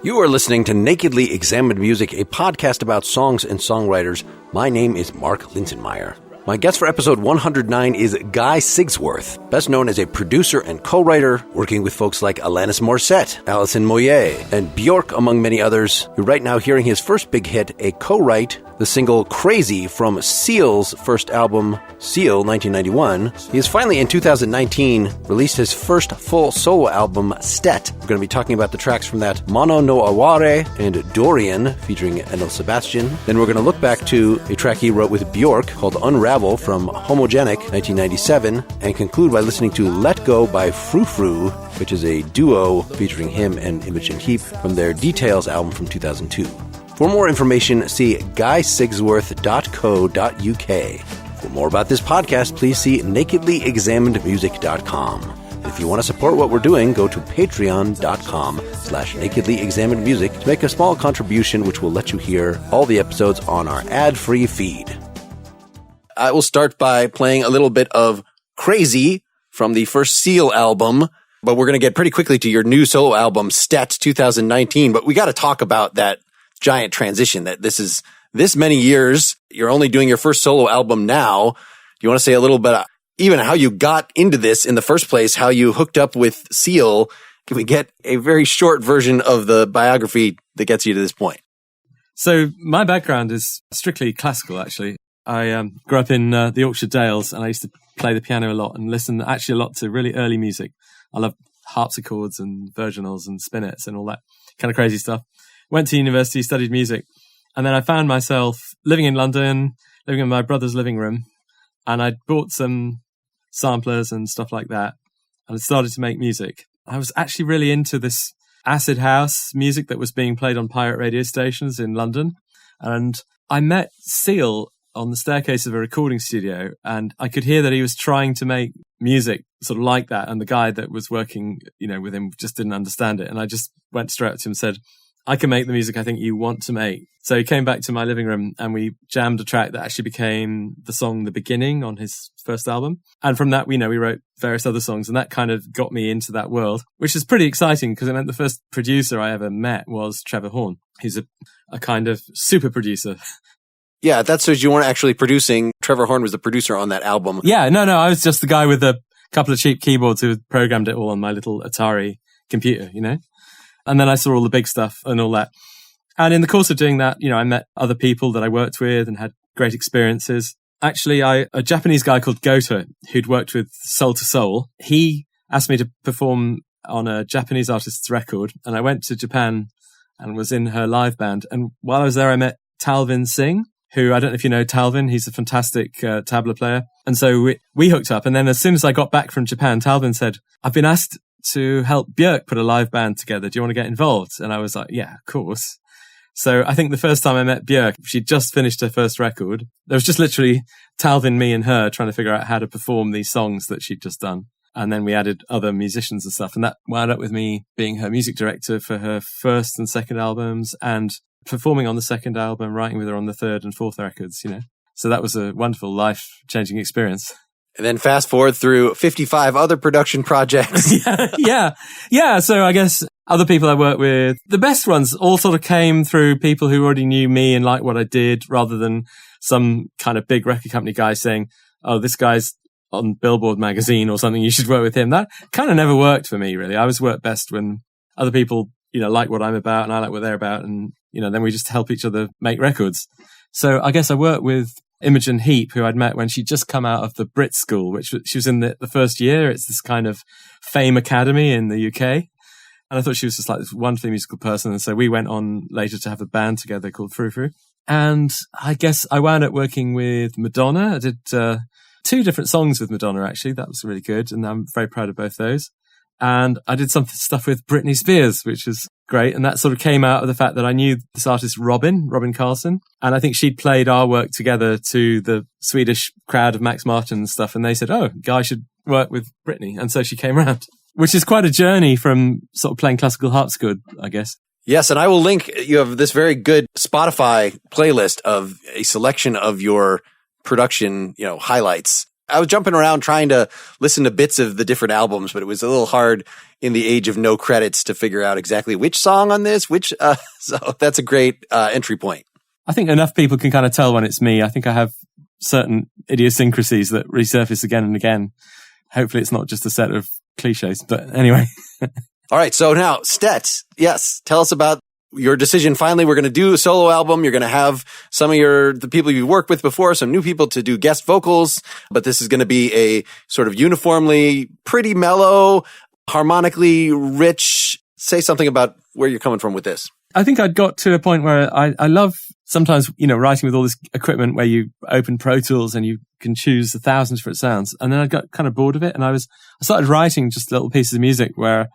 You are listening to Nakedly Examined Music, a podcast about songs and songwriters. My name is Mark Linsenmeyer. My guest for episode 109 is Guy Sigsworth, best known as a producer and co-writer, working with folks like Alanis Morissette, Alison Moyet, and Björk, among many others. You're right now hearing his first big hit, a co-write, the single Crazy from Seal's first album, Seal, 1991. He has finally, in 2019, released his first full solo album, Stet. We're going to be talking about the tracks from that Mano no Aware and Dorian, featuring Enel Sebastian. Then we're going to look back to a track he wrote with Björk called Unravel from Homogenic, 1997, and conclude by listening to Let Go by Frou Frou, which is a duo featuring him and Imogen Heap from their Details album from 2002. For more information, see guysigsworth.co.uk. For more about this podcast, please see nakedlyexaminedmusic.com. And if you want to support what we're doing, go to patreon.com/nakedlyexaminedmusic to make a small contribution, which will let you hear all the episodes on our ad-free feed. I will start by playing a little bit of Crazy from the first Seal album, but we're going to get pretty quickly to your new solo album, Stet 2019. But we got to talk about that giant transition, that this many years, you're only doing your first solo album now. Do you want to say a little bit even how you got into this in the first place, how you hooked up with Seal? Can we get a very short version of the biography that gets you to this point? So my background is strictly classical, actually. I grew up in the Yorkshire Dales, and I used to play the piano a lot and listen actually a lot to really early music. I love harpsichords and virginals and spinets and all that kind of crazy stuff. Went to university, studied music, and then I found myself living in London, living in my brother's living room, and I'd bought some samplers and stuff like that, and I started to make music. I was actually really into this acid house music that was being played on pirate radio stations in London, and I met Seal on the staircase of a recording studio, and I could hear that he was trying to make music sort of like that, and the guy that was working, with him just didn't understand it, and I just went straight up to him and said, I can make the music I think you want to make. So he came back to my living room and we jammed a track that actually became the song The Beginning on his first album. And from that, we wrote various other songs, and that kind of got me into that world, which is pretty exciting because it meant the first producer I ever met was Trevor Horn. He's a kind of super producer. Yeah, that's so you weren't actually producing. Trevor Horn was the producer on that album. Yeah, no, I was just the guy with a couple of cheap keyboards who programmed it all on my little Atari computer, And then I saw all the big stuff and all that. And in the course of doing that, I met other people that I worked with and had great experiences. Actually, a Japanese guy called Goto, who'd worked with Soul to Soul, he asked me to perform on a Japanese artist's record. And I went to Japan and was in her live band. And while I was there, I met Talvin Singh, who, I don't know if you know Talvin, he's a fantastic tabla player. And so we hooked up. And then as soon as I got back from Japan, Talvin said, I've been asked to help Björk put a live band together. Do you want to get involved? And I was like, yeah, of course. So I think the first time I met Björk, she'd just finished her first record. There was just literally Talvin, me and her trying to figure out how to perform these songs that she'd just done. And then we added other musicians and stuff. And that wound up with me being her music director for her first and second albums and performing on the second album, writing with her on the third and fourth records, So that was a wonderful life-changing experience. And then fast forward through 55 other production projects. Yeah. So I guess other people I worked with, the best ones all sort of came through people who already knew me and liked what I did, rather than some kind of big record company guy saying, oh, this guy's on Billboard magazine or something, you should work with him. That kind of never worked for me, really. I always work best when other people, like what I'm about and I like what they're about. And, then we just help each other make records. So I guess I worked with Imogen Heap, who I'd met when she'd just come out of the Brit School, which she was in the first year. It's this kind of fame academy in the UK. And I thought she was just like this wonderfully musical person. And so we went on later to have a band together called Frou Frou. And I guess I wound up working with Madonna. I did 2 different songs with Madonna, actually. That was really good. And I'm very proud of both those. And I did some stuff with Britney Spears, which was great. And that sort of came out of the fact that I knew this artist, Robin Carlson. And I think she'd played our work together to the Swedish crowd of Max Martin and stuff. And they said, oh, Guy should work with Britney. And so she came around, which is quite a journey from sort of playing classical harpsichord, I guess. Yes, and I will link, you have this very good Spotify playlist of a selection of your production, highlights. I was jumping around trying to listen to bits of the different albums, but it was a little hard in the age of no credits to figure out exactly which song on this, so that's a great entry point. I think enough people can kind of tell when it's me. I think I have certain idiosyncrasies that resurface again and again. Hopefully it's not just a set of cliches, but anyway. All right. So now, Stet, yes, tell us about your decision. Finally, we're going to do a solo album. You're going to have some of the people you've worked with before, some new people to do guest vocals, but this is going to be a sort of uniformly pretty mellow, harmonically rich. Say something about where you're coming from with this. I think I'd got to a point where I love sometimes, writing with all this equipment where you open Pro Tools and you can choose 1,000 different sounds. And then I got kind of bored of it. And I started writing just little pieces of music where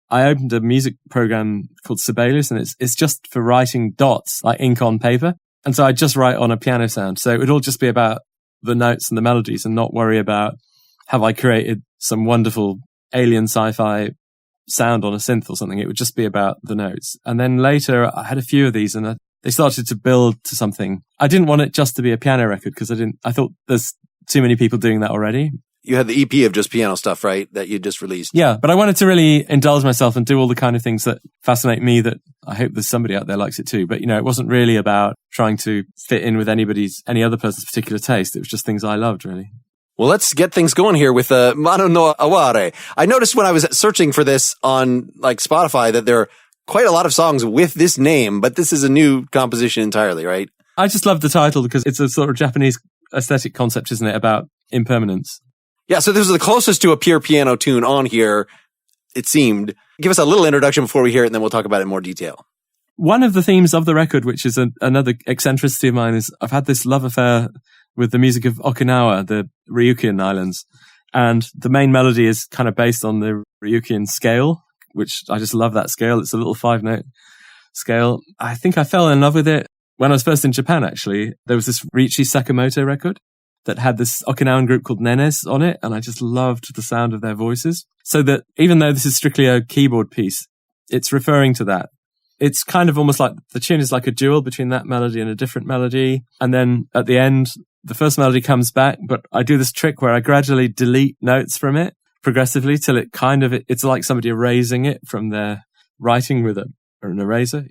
I opened a music program called Sibelius, and it's just for writing dots, like ink on paper. And so I just write on a piano sound. So it would all just be about the notes and the melodies and not worry about have I created some wonderful alien sci-fi sound on a synth or something. It would just be about the notes. And then later I had a few of these and they started to build to something. I didn't want it just to be a piano record because I thought there's too many people doing that already. You had the EP of just piano stuff, right? That you just released. Yeah, but I wanted to really indulge myself and do all the kind of things that fascinate me that I hope there's somebody out there likes it too. But, it wasn't really about trying to fit in with any other person's particular taste. It was just things I loved, really. Well, let's get things going here with Mano no Aware. I noticed when I was searching for this on Spotify that there are quite a lot of songs with this name, but this is a new composition entirely, right? I just love the title because it's a sort of Japanese aesthetic concept, isn't it, about impermanence? Yeah, so this is the closest to a pure piano tune on here, it seemed. Give us a little introduction before we hear it, and then we'll talk about it in more detail. One of the themes of the record, which is another eccentricity of mine, is I've had this love affair with the music of Okinawa, the Ryukyuan Islands. And the main melody is kind of based on the Ryukyuan scale, which I just love that scale. It's a little 5-note scale. I think I fell in love with it when I was first in Japan, actually. There was this Riichi Sakamoto record that had this Okinawan group called Nenes on it, and I just loved the sound of their voices. So that even though this is strictly a keyboard piece, it's referring to that. It's kind of almost like the tune is like a duel between that melody and a different melody. And then at the end, the first melody comes back, but I do this trick where I gradually delete notes from it progressively till it's like somebody erasing it from their writing with an eraser.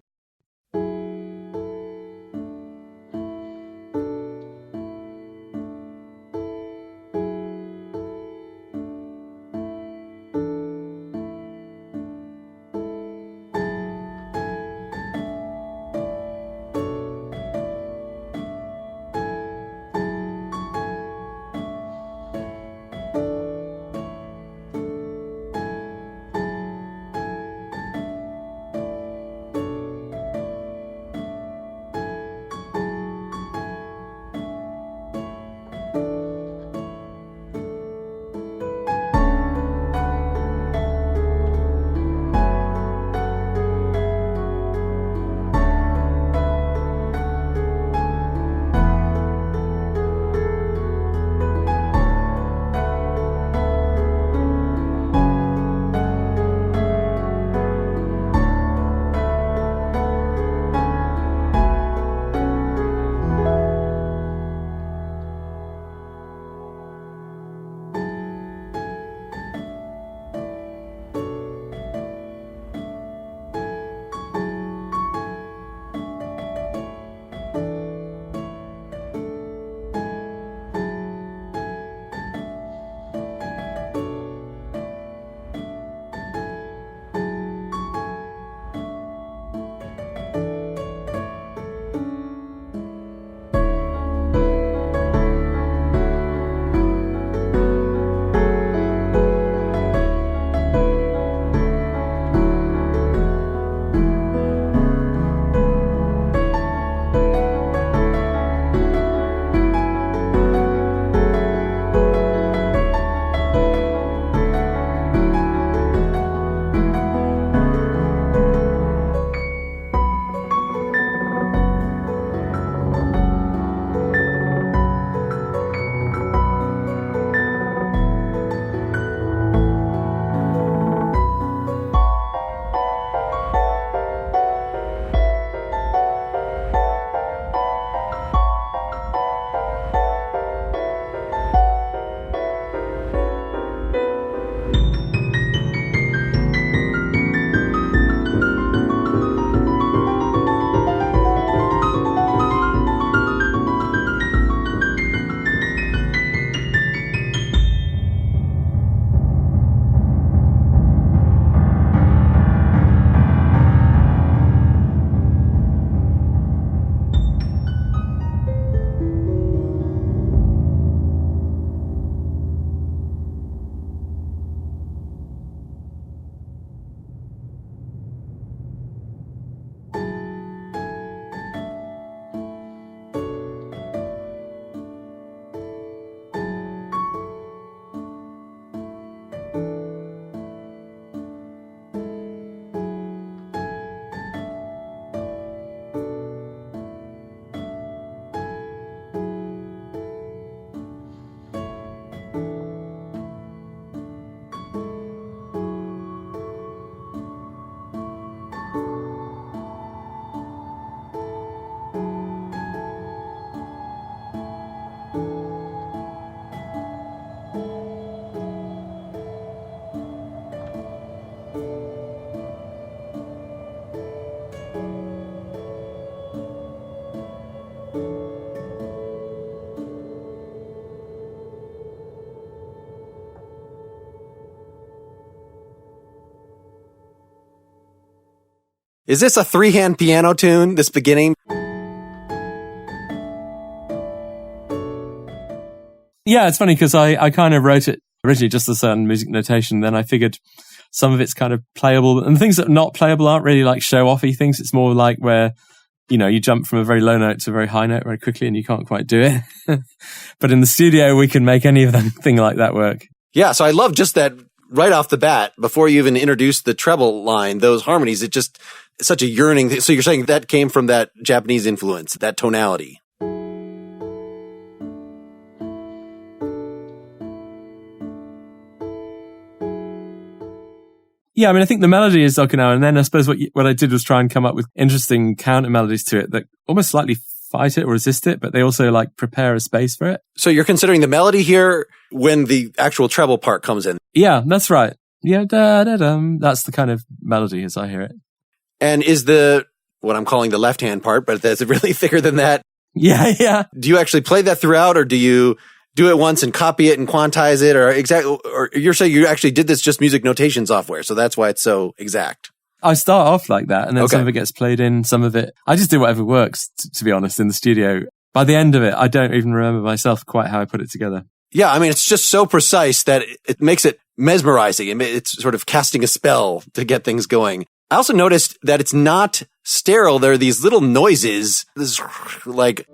Is this a 3-hand piano tune, this beginning? Yeah, it's funny because I kind of wrote it originally just as a music notation. Then I figured some of it's kind of playable, and the things that are not playable aren't really like show-offy things. It's more like where, you jump from a very low note to a very high note very quickly and you can't quite do it. But in the studio, we can make any of thing like that work. Yeah, so I love just that right off the bat, before you even introduce the treble line, those harmonies, it just, it's such a yearning. So you're saying that came from that Japanese influence, that tonality. Yeah, I mean, I think the melody is Okinawa, and then I suppose what I did was try and come up with interesting counter melodies to it that almost slightly fight it or resist it, but they also like prepare a space for it. So you're considering the melody here when the actual treble part comes in. Yeah, that's right. Yeah, da da dum. That's the kind of melody as I hear it. And is what I'm calling the left hand part, but is it really thicker than that? Yeah. Do you actually play that throughout, or do you do it once and copy it and quantize it, or you're saying you actually did this just music notation software, so that's why it's so exact? I start off like that, and then some of it gets played in, some of it, I just do whatever works, to be honest, in the studio. By the end of it, I don't even remember myself quite how I put it together. Yeah, I mean, it's just so precise that it makes it mesmerizing. It's sort of casting a spell to get things going. I also noticed that it's not sterile. There are these little noises, this like,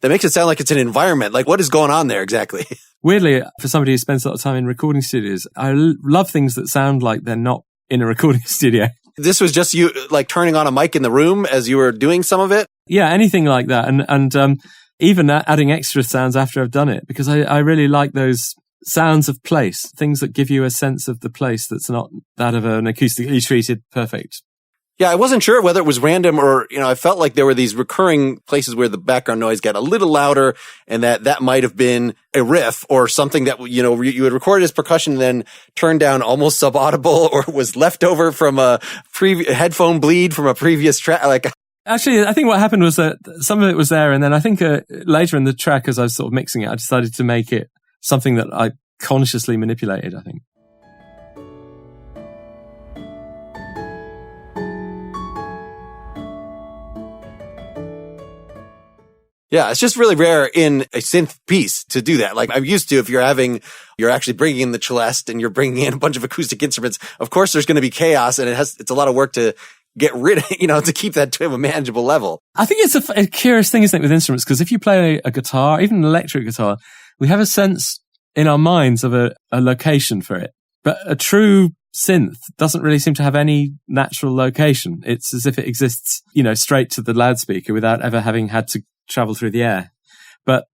that makes it sound like it's an environment. Like, what is going on there exactly? Weirdly, for somebody who spends a lot of time in recording studios, I love things that sound like they're not in a recording studio. This was just you, like, turning on a mic in the room as you were doing some of it? Yeah, anything like that. And even adding extra sounds after I've done it, because I really like those sounds of place, things that give you a sense of the place that's not that of an acoustically treated perfect. Yeah, I wasn't sure whether it was random or, I felt like there were these recurring places where the background noise got a little louder, and that might have been a riff or something that, you had recorded as percussion and then turned down almost subaudible, or was left over from a headphone bleed from a previous track. Like, actually, I think what happened was that some of it was there, and then I think later in the track, as I was sort of mixing it, I decided to make it something that I consciously manipulated, I think. Yeah, it's just really rare in a synth piece to do that. Like, I'm used to, if you're actually bringing in the celeste and you're bringing in a bunch of acoustic instruments, of course there's going to be chaos, and it's a lot of work to get rid of, to keep that to a manageable level. I think it's a curious thing, isn't it, with instruments? Because if you play a guitar, even an electric guitar, we have a sense in our minds of a location for it. But a true synth doesn't really seem to have any natural location. It's as if it exists, straight to the loudspeaker without ever having had to travel through the air. But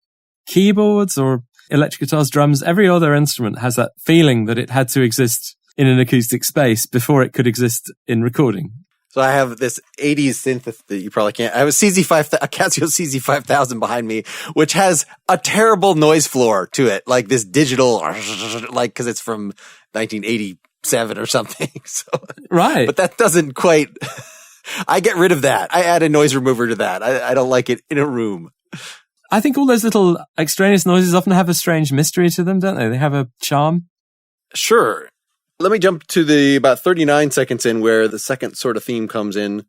keyboards or electric guitars, drums, every other instrument has that feeling that it had to exist in an acoustic space before it could exist in recording. So I have this 80s synth that you probably can't. I have a Casio CZ5000 behind me, which has a terrible noise floor to it, like this digital, like, because it's from 1987 or something. So, right. But that doesn't quite. I get rid of that. I add a noise remover to that. I don't like it in a room. I think all those little extraneous noises often have a strange mystery to them, don't they? They have a charm. Sure. Let me jump to the about 39 seconds in where the second sort of theme comes in.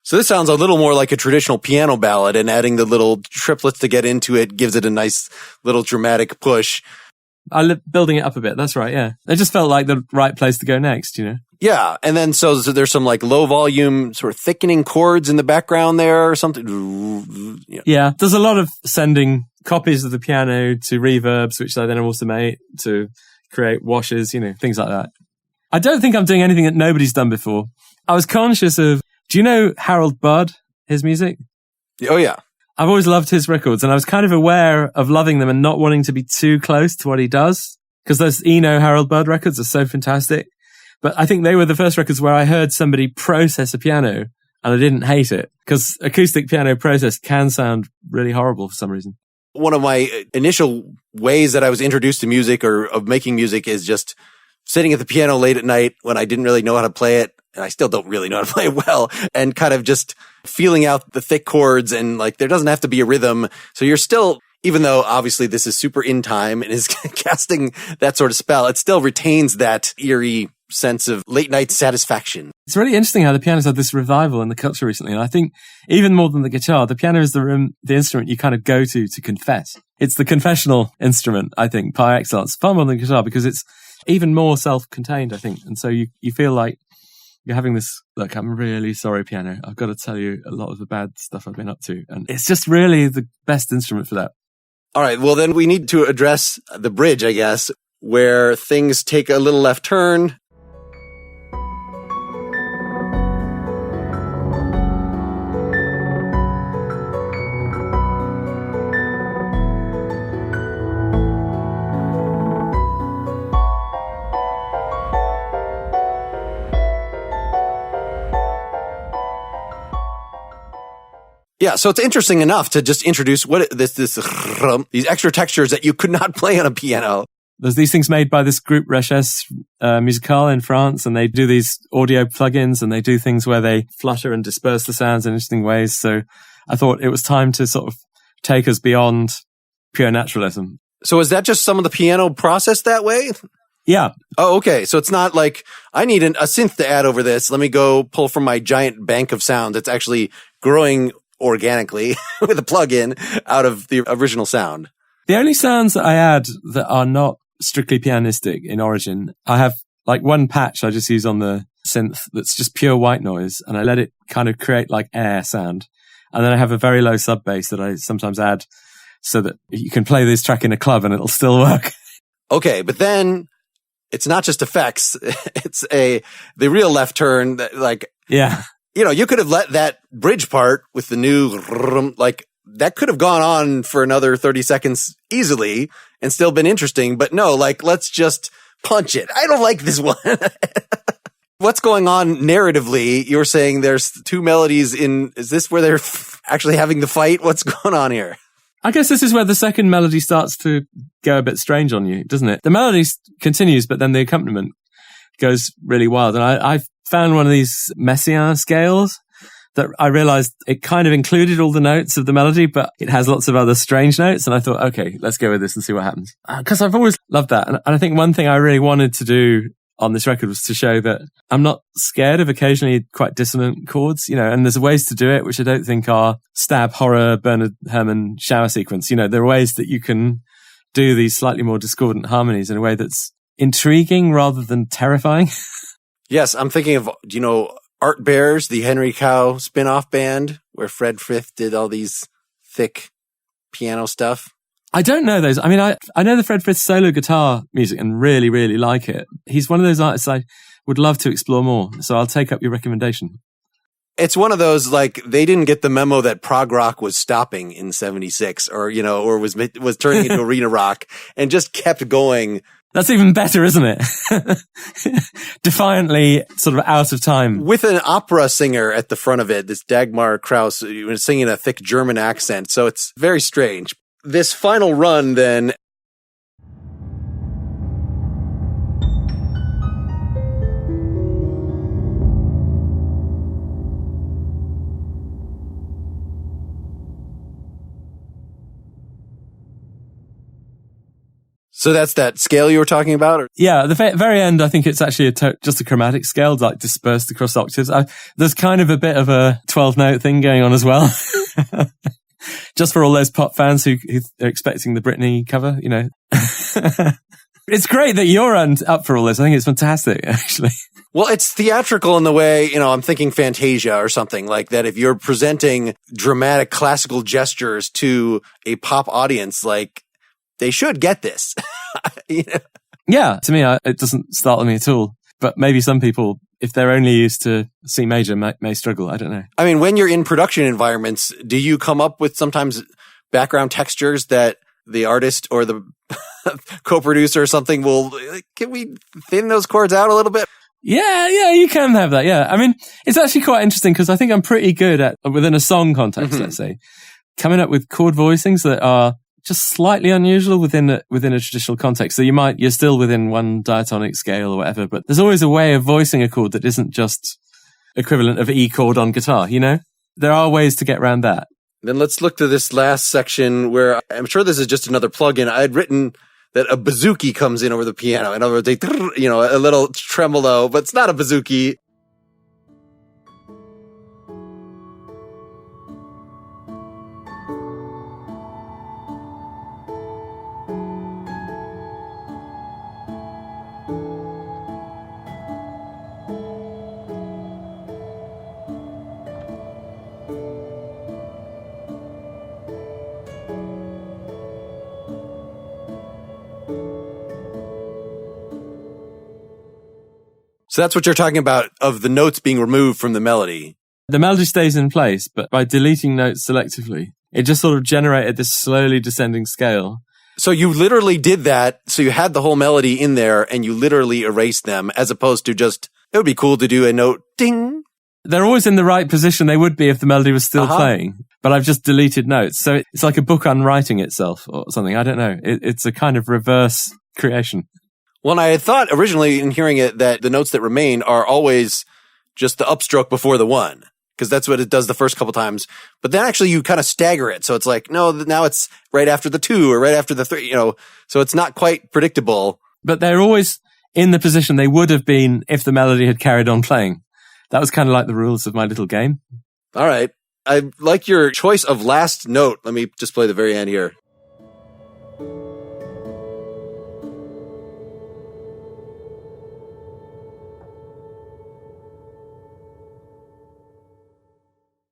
So this sounds a little more like a traditional piano ballad, and adding the little triplets to get into it gives it a nice little dramatic push. Building it up a bit. That's right. Yeah. It just felt like the right place to go next, Yeah. And then so there's some like low volume sort of thickening chords in the background there or something. Yeah. There's a lot of sending copies of the piano to reverbs, which I then automate to create washes, things like that. I don't think I'm doing anything that nobody's done before. I was conscious of, do you know Harold Budd, his music? Oh, yeah. I've always loved his records, and I was kind of aware of loving them and not wanting to be too close to what he does, because those Eno Harold Budd records are so fantastic. But I think they were the first records where I heard somebody process a piano, and I didn't hate it, because acoustic piano processed can sound really horrible for some reason. One of my initial ways that I was introduced to music or of making music is just sitting at the piano late at night when I didn't really know how to play it, and I still don't really know how to play it well, and kind of just feeling out the thick chords, and like there doesn't have to be a rhythm. So you're still, even though obviously this is super in time and is casting that sort of spell, it still retains that eerie sense of late night satisfaction. It's really interesting how the piano's had this revival in the culture recently. And I think even more than the guitar, the piano is the instrument you kind of go to confess. It's the confessional instrument, I think, par excellence, far more than the guitar, because it's even more self-contained, I think. And so you feel like you're having this, look, I'm really sorry, piano. I've got to tell you a lot of the bad stuff I've been up to. And it's just really the best instrument for that. All right. Well, then we need to address the bridge, I guess, where things take a little left turn. Yeah, so it's interesting enough to just introduce these extra textures that you could not play on a piano. There's these things made by this group Recherche Musicale in France, and they do these audio plugins, and they do things where they flutter and disperse the sounds in interesting ways. So I thought it was time to sort of take us beyond pure naturalism. So is that just some of the piano processed that way? Yeah. Oh, okay. So it's not like, I need a synth to add over this. Let me go pull from my giant bank of sound that's actually growing organically with a plug-in out of the original sound. The only sounds that I add that are not strictly pianistic in origin, I have like one patch I just use on the synth that's just pure white noise, and I let it kind of create like air sound. And then I have a very low sub bass that I sometimes add so that you can play this track in a club and it'll still work. Okay, but then it's not just effects. It's the real left turn that, like, yeah. You know, you could have let that bridge part with the new, like, that could have gone on for another 30 seconds easily and still been interesting. But no, like, let's just punch it. I don't like this one. What's going on narratively? You're saying there's two melodies is this where they're actually having the fight? What's going on here? I guess this is where the second melody starts to go a bit strange on you, doesn't it? The melody continues, but then the accompaniment goes really wild. And I found one of these Messiaen scales that I realized it kind of included all the notes of the melody, but it has lots of other strange notes. And I thought, okay, let's go with this and see what happens. Because I've always loved that. And I think one thing I really wanted to do on this record was to show that I'm not scared of occasionally quite dissonant chords, you know, and there's ways to do it, which I don't think are stab horror, Bernard Herrmann shower sequence. You know, there are ways that you can do these slightly more discordant harmonies in a way that's intriguing rather than terrifying. Yes, I'm thinking of, do you know, Art Bears, the Henry Cow spin-off band, where Fred Frith did all these thick piano stuff? I don't know those. I mean, I know the Fred Frith solo guitar music and really, really like it. He's one of those artists I would love to explore more. So I'll take up your recommendation. It's one of those, like, they didn't get the memo that prog rock was stopping in 76 or, you know, or was turning into arena rock and just kept going. That's even better, isn't it? Defiantly sort of out of time. With an opera singer at the front of it, this Dagmar Krauss, singing a thick German accent. So it's very strange. This final run, then. So that's that scale you were talking about? Or? Yeah, at the very end, I think it's actually just a chromatic scale, like dispersed across octaves. There's kind of a bit of a 12-note thing going on as well. Just for all those pop fans who are expecting the Britney cover, you know. It's great that you're up for all this. I think it's fantastic, actually. Well, it's theatrical in the way, you know, I'm thinking Fantasia or something like that. If you're presenting dramatic classical gestures to a pop audience, like, they should get this. You know? Yeah, to me, it doesn't startle me at all. But maybe some people, if they're only used to C major, may struggle. I don't know. I mean, when you're in production environments, do you come up with sometimes background textures that the artist or the co-producer or something can we thin those chords out a little bit? Yeah, you can have that. Yeah. I mean, it's actually quite interesting because I think I'm pretty good at, within a song context, let's say, coming up with chord voicings that are just slightly unusual within a traditional context. So you're still within one diatonic scale or whatever, but there's always a way of voicing a chord that isn't just equivalent of E chord on guitar, you know? There are ways to get around that. Then let's look to this last section where I'm sure this is just another plugin. I had written that a bouzouki comes in over the piano. In other words, a little tremolo, but it's not a bouzouki. So that's what you're talking about, of the notes being removed from the melody. The melody stays in place, but by deleting notes selectively, it just sort of generated this slowly descending scale. So you literally did that. So you had the whole melody in there and you literally erased them, as opposed to just, it would be cool to do a note, ding. They're always in the right position they would be if the melody was still playing, but I've just deleted notes. So it's like a book unwriting itself or something. I don't know. It's a kind of reverse creation. Well, and I had thought originally in hearing it that the notes that remain are always just the upstroke before the one, because that's what it does the first couple times. But then actually you kind of stagger it. So it's like, no, now it's right after the two or right after the three, so it's not quite predictable. But they're always in the position they would have been if the melody had carried on playing. That was kind of like the rules of my little game. All right. I like your choice of last note. Let me just play the very end here.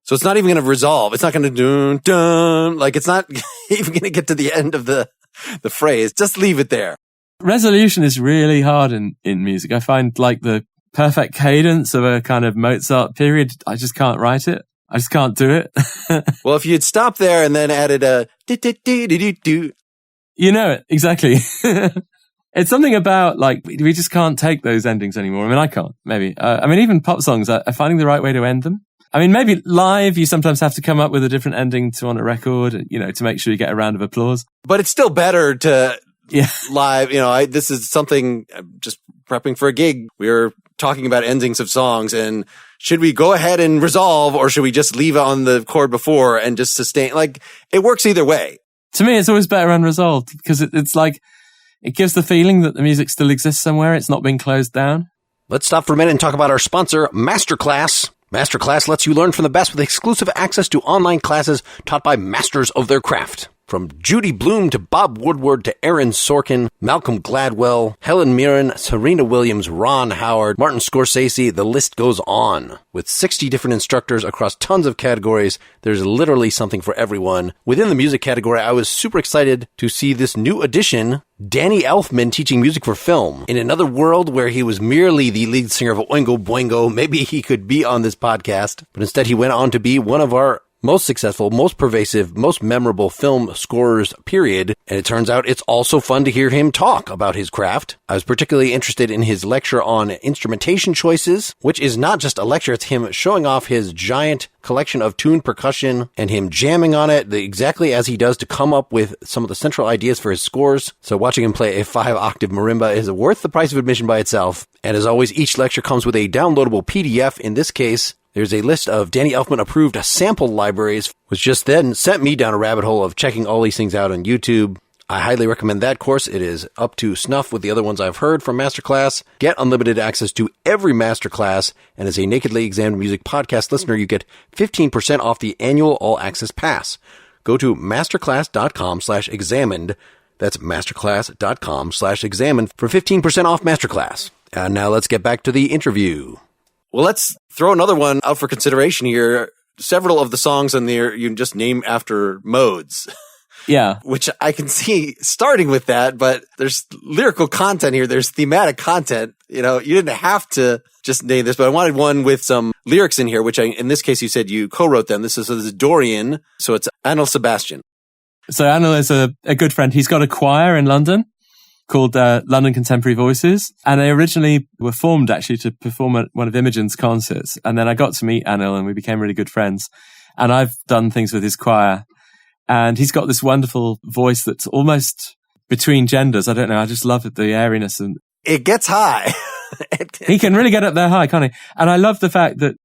So it's not even going to resolve. It's not going to dun, dun. Like, it's not even going to get to the end of the phrase. Just leave it there. Resolution is really hard in music. I find like the perfect cadence of a kind of Mozart period, I just can't write it. I just can't do it. Well, if you'd stopped there and then added a do. You know it, exactly. It's something about, like, we just can't take those endings anymore. I mean, I can't, maybe. Even pop songs are finding the right way to end them. I mean, maybe live, you sometimes have to come up with a different ending to on a record, to make sure you get a round of applause. But it's still better to live. This is something, I'm just prepping for a gig. We were talking about endings of songs, and should we go ahead and resolve, or should we just leave it on the chord before and just sustain? Like, it works either way. To me, it's always better unresolved because it's like, it gives the feeling that the music still exists somewhere. It's not been closed down. Let's stop for a minute and talk about our sponsor, Masterclass. Masterclass lets you learn from the best with exclusive access to online classes taught by masters of their craft. From Judy Blume to Bob Woodward to Aaron Sorkin, Malcolm Gladwell, Helen Mirren, Serena Williams, Ron Howard, Martin Scorsese, the list goes on. With 60 different instructors across tons of categories, there's literally something for everyone. Within the music category, I was super excited to see this new addition, Danny Elfman teaching music for film. In another world where he was merely the lead singer of Oingo Boingo, maybe he could be on this podcast, but instead he went on to be one of our most successful, most pervasive, most memorable film scorers, period. And it turns out it's also fun to hear him talk about his craft. I was particularly interested in his lecture on instrumentation choices, which is not just a lecture, it's him showing off his giant collection of tuned percussion and him jamming on it exactly as he does to come up with some of the central ideas for his scores. So watching him play a 5-octave marimba is worth the price of admission by itself. And as always, each lecture comes with a downloadable PDF. In this case, there's a list of Danny Elfman approved sample libraries, which just then sent me down a rabbit hole of checking all these things out on YouTube. I highly recommend that course. It is up to snuff with the other ones I've heard from Masterclass. Get unlimited access to every Masterclass, and as a Nakedly Examined Music podcast listener, you get 15% off the annual all-access pass. Go to masterclass.com/examined. That's masterclass.com/examined for 15% off Masterclass. And now let's get back to the interview. Well, let's throw another one out for consideration here. Several of the songs on there you can just name after modes. Yeah. Which I can see starting with that, but there's lyrical content here. There's thematic content. You didn't have to just name this, but I wanted one with some lyrics in here, which in this case, you said you co-wrote them. This is Dorian. So it's Anil Sebastian. So Anil is a good friend. He's got a choir in London called London Contemporary Voices. And they originally were formed actually to perform at one of Imogen's concerts. And then I got to meet Anil and we became really good friends. And I've done things with his choir. And he's got this wonderful voice that's almost between genders. I don't know. I just love it, the airiness. And it gets high. He can really get up there high, can't he? And I love the fact that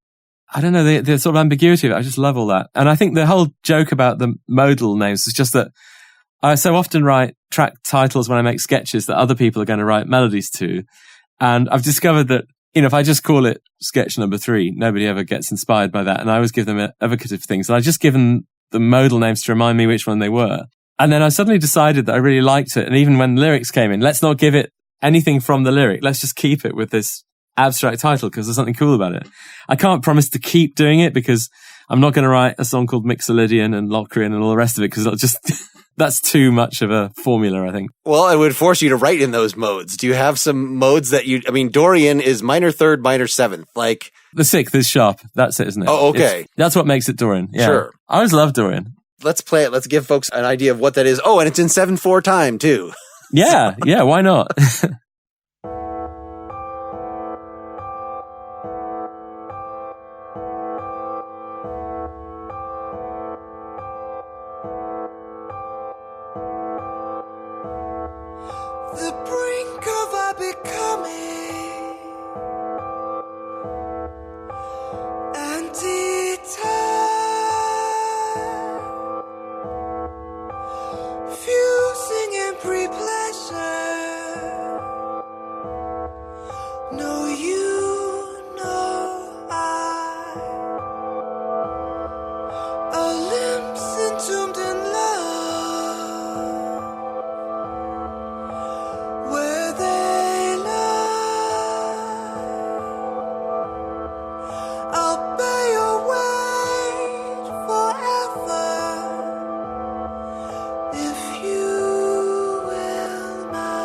I don't know, the sort of ambiguity of it. I just love all that. And I think the whole joke about the modal names is just that I so often write track titles when I make sketches that other people are going to write melodies to. And I've discovered that, if I just call it sketch number 3, nobody ever gets inspired by that. And I always give them evocative things. And I just give them the modal names to remind me which one they were. And then I suddenly decided that I really liked it. And even when lyrics came in, let's not give it anything from the lyric. Let's just keep it with this abstract title because there's something cool about it. I can't promise to keep doing it because I'm not going to write a song called Mixolydian and Locrian and all the rest of it because it'll just, that's too much of a formula, I think. Well, it would force you to write in those modes. Do you have some modes that Dorian is minor 3rd, minor 7th, like... The 6th is sharp. That's it, isn't it? Oh, okay. That's what makes it Dorian. Yeah. Sure. I always love Dorian. Let's play it. Let's give folks an idea of what that is. Oh, and it's in 7/4 time, too. Yeah, why not? The brink of our becoming, anti-time, fusing in pre-pleasure. No, you know I, our limbs entombed in love, where they lie. I'll bear your weight forever if you will mind.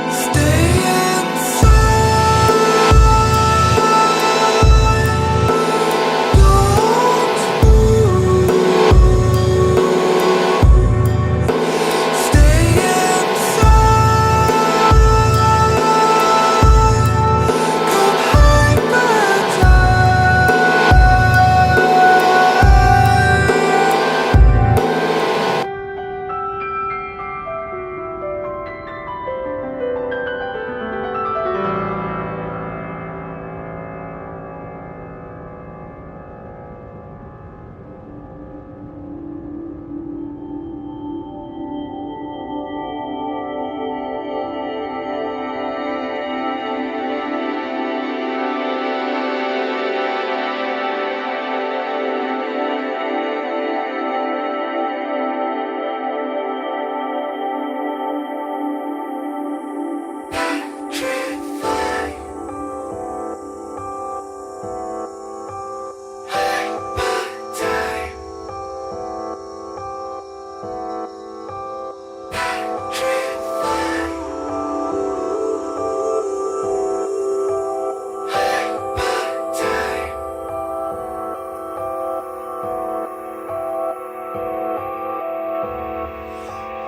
Stay inside. Don't move. Stay inside. Come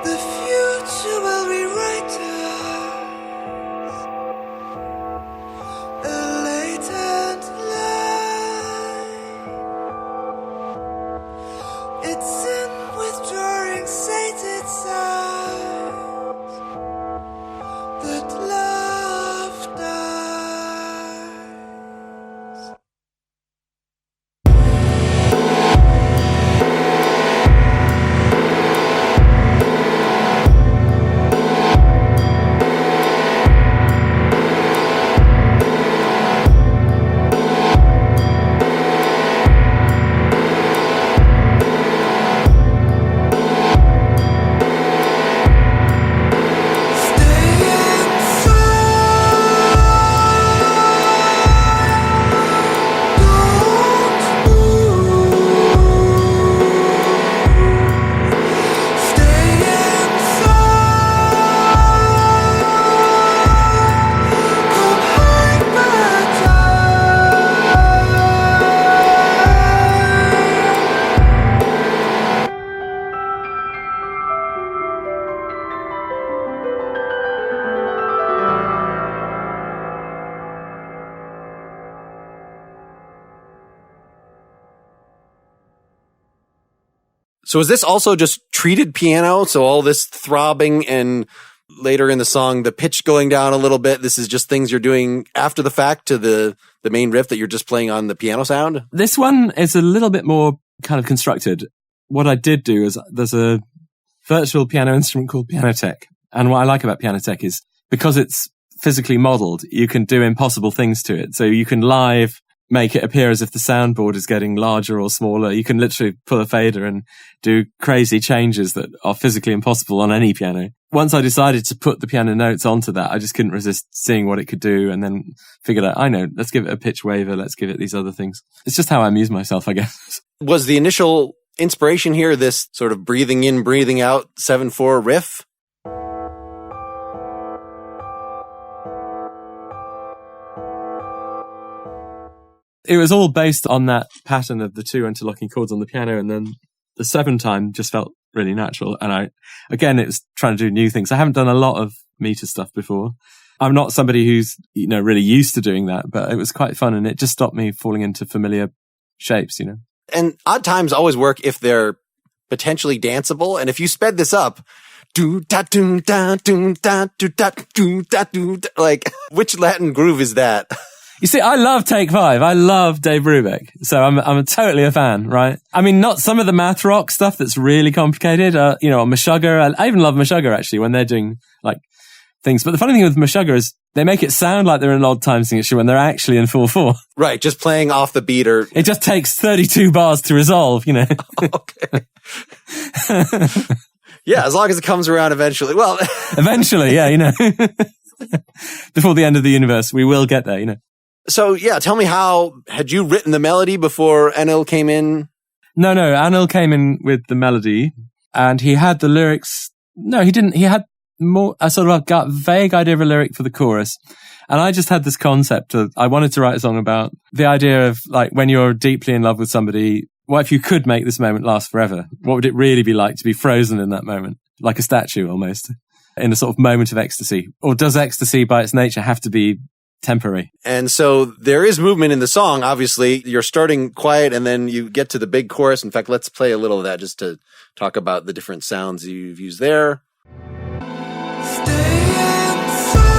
The future will rewrite us, a latent lie. It's in withdrawing sated signs that love dies. So is this also just treated piano? So all this throbbing and later in the song, the pitch going down a little bit, this is just things you're doing after the fact to the main riff that you're just playing on the piano sound? This one is a little bit more kind of constructed. What I did do is there's a virtual piano instrument called Pianotech. And what I like about Pianotech is because it's physically modeled, you can do impossible things to it. So you can live make it appear as if the soundboard is getting larger or smaller. You can literally pull a fader and do crazy changes that are physically impossible on any piano. Once I decided to put the piano notes onto that, I just couldn't resist seeing what it could do and then figured out, I know, let's give it a pitch waiver, let's give it these other things. It's just how I amuse myself, I guess. Was the initial inspiration here this sort of breathing in, breathing out 7/4 riff? It was all based on that pattern of the two interlocking chords on the piano, and then the 7 time just felt really natural. And again, it was trying to do new things. I haven't done a lot of meter stuff before. I'm not somebody who's, really used to doing that, but it was quite fun, and it just stopped me falling into familiar shapes, And odd times always work if they're potentially danceable. And if you sped this up, do da do da do da do da do da do, like, which Latin groove is that? You see, I love Take 5. I love Dave Brubeck. So I'm totally a fan, right? I mean, not some of the math rock stuff that's really complicated, on Meshuggah. I even love Meshuggah, actually, when they're doing, things. But the funny thing with Meshuggah is they make it sound like they're in an odd time signature when they're actually in 4/4. Right, just playing off the beat or... It just takes 32 bars to resolve, Okay. Yeah, as long as it comes around eventually. Well... Eventually, yeah, Before the end of the universe, we will get there, So, yeah, tell me had you written the melody before Anil came in? No, Anil came in with the melody and he had the lyrics. No, he didn't. He had a sort of a vague idea of a lyric for the chorus. And I just had this concept of, I wanted to write a song about the idea of when you're deeply in love with somebody, what if you could make this moment last forever? What would it really be like to be frozen in that moment? Like a statue almost, in a sort of moment of ecstasy. Or does ecstasy by its nature have to be temporary? And so there is movement in the song. Obviously, you're starting quiet and then you get to the big chorus. In fact, let's play a little of that just to talk about the different sounds you've used there. Stay inside.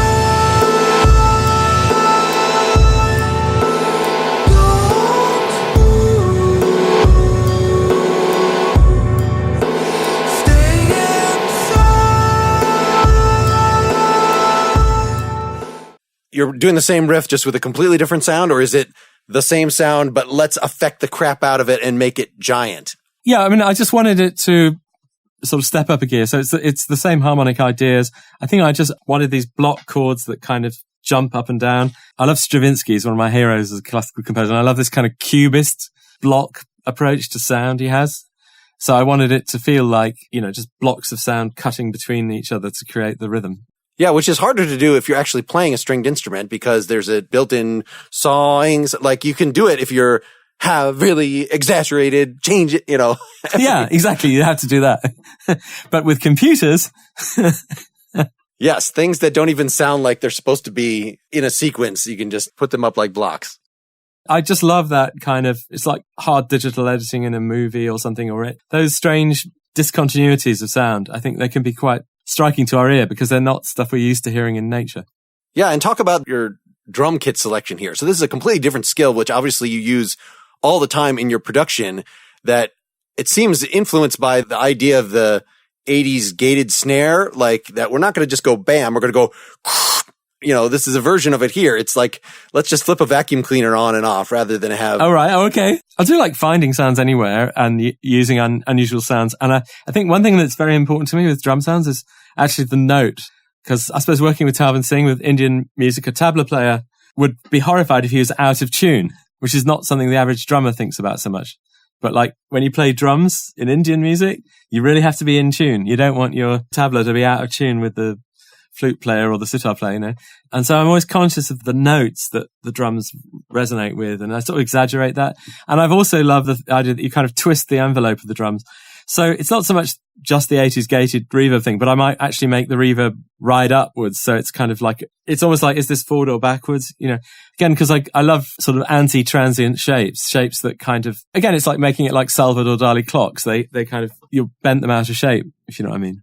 Don't move. Stay inside. You're doing the same riff just with a completely different sound, or is it the same sound, but let's affect the crap out of it and make it giant? Yeah, I mean, I just wanted it to sort of step up a gear. So it's the same harmonic ideas. I think I just wanted these block chords that kind of jump up and down. I love Stravinsky. He's one of my heroes as a classical composer. And I love this kind of cubist block approach to sound he has. So I wanted it to feel like, just blocks of sound cutting between each other to create the rhythm. Yeah, which is harder to do if you're actually playing a stringed instrument because there's a built-in sawing. Like you can do it if you're really exaggerated, change it, Yeah, exactly. You have to do that. But with computers. Yes, things that don't even sound like they're supposed to be in a sequence, you can just put them up like blocks. I just love that kind of, it's like hard digital editing in a movie or something, those strange discontinuities of sound. I think they can be quite striking to our ear because they're not stuff we're used to hearing in nature. Yeah, and talk about your drum kit selection here. So this is a completely different skill, which obviously you use all the time in your production, that it seems influenced by the idea of the 80s gated snare, like that we're not going to just go bam, we're going to go, this is a version of it here. It's like, let's just flip a vacuum cleaner on and off rather than have... Oh, right. Oh, okay. I do like finding sounds anywhere and using unusual sounds. And I think one thing that's very important to me with drum sounds is actually the note. Because I suppose working with Talvin Singh with Indian music, a tabla player would be horrified if he was out of tune, which is not something the average drummer thinks about so much. But when you play drums in Indian music, you really have to be in tune. You don't want your tabla to be out of tune with the flute player or the sitar player, And so I'm always conscious of the notes that the drums resonate with, and I sort of exaggerate that. And I've also loved the idea that you kind of twist the envelope of the drums. So it's not so much just the 80s gated reverb thing, but I might actually make the reverb ride upwards. So it's kind of like, it's almost like, is this forward or backwards? You know, again, because I love sort of anti-transient shapes that kind of, again, it's like making it like Salvador Dali clocks. They kind of, you bent them out of shape, if you know what I mean.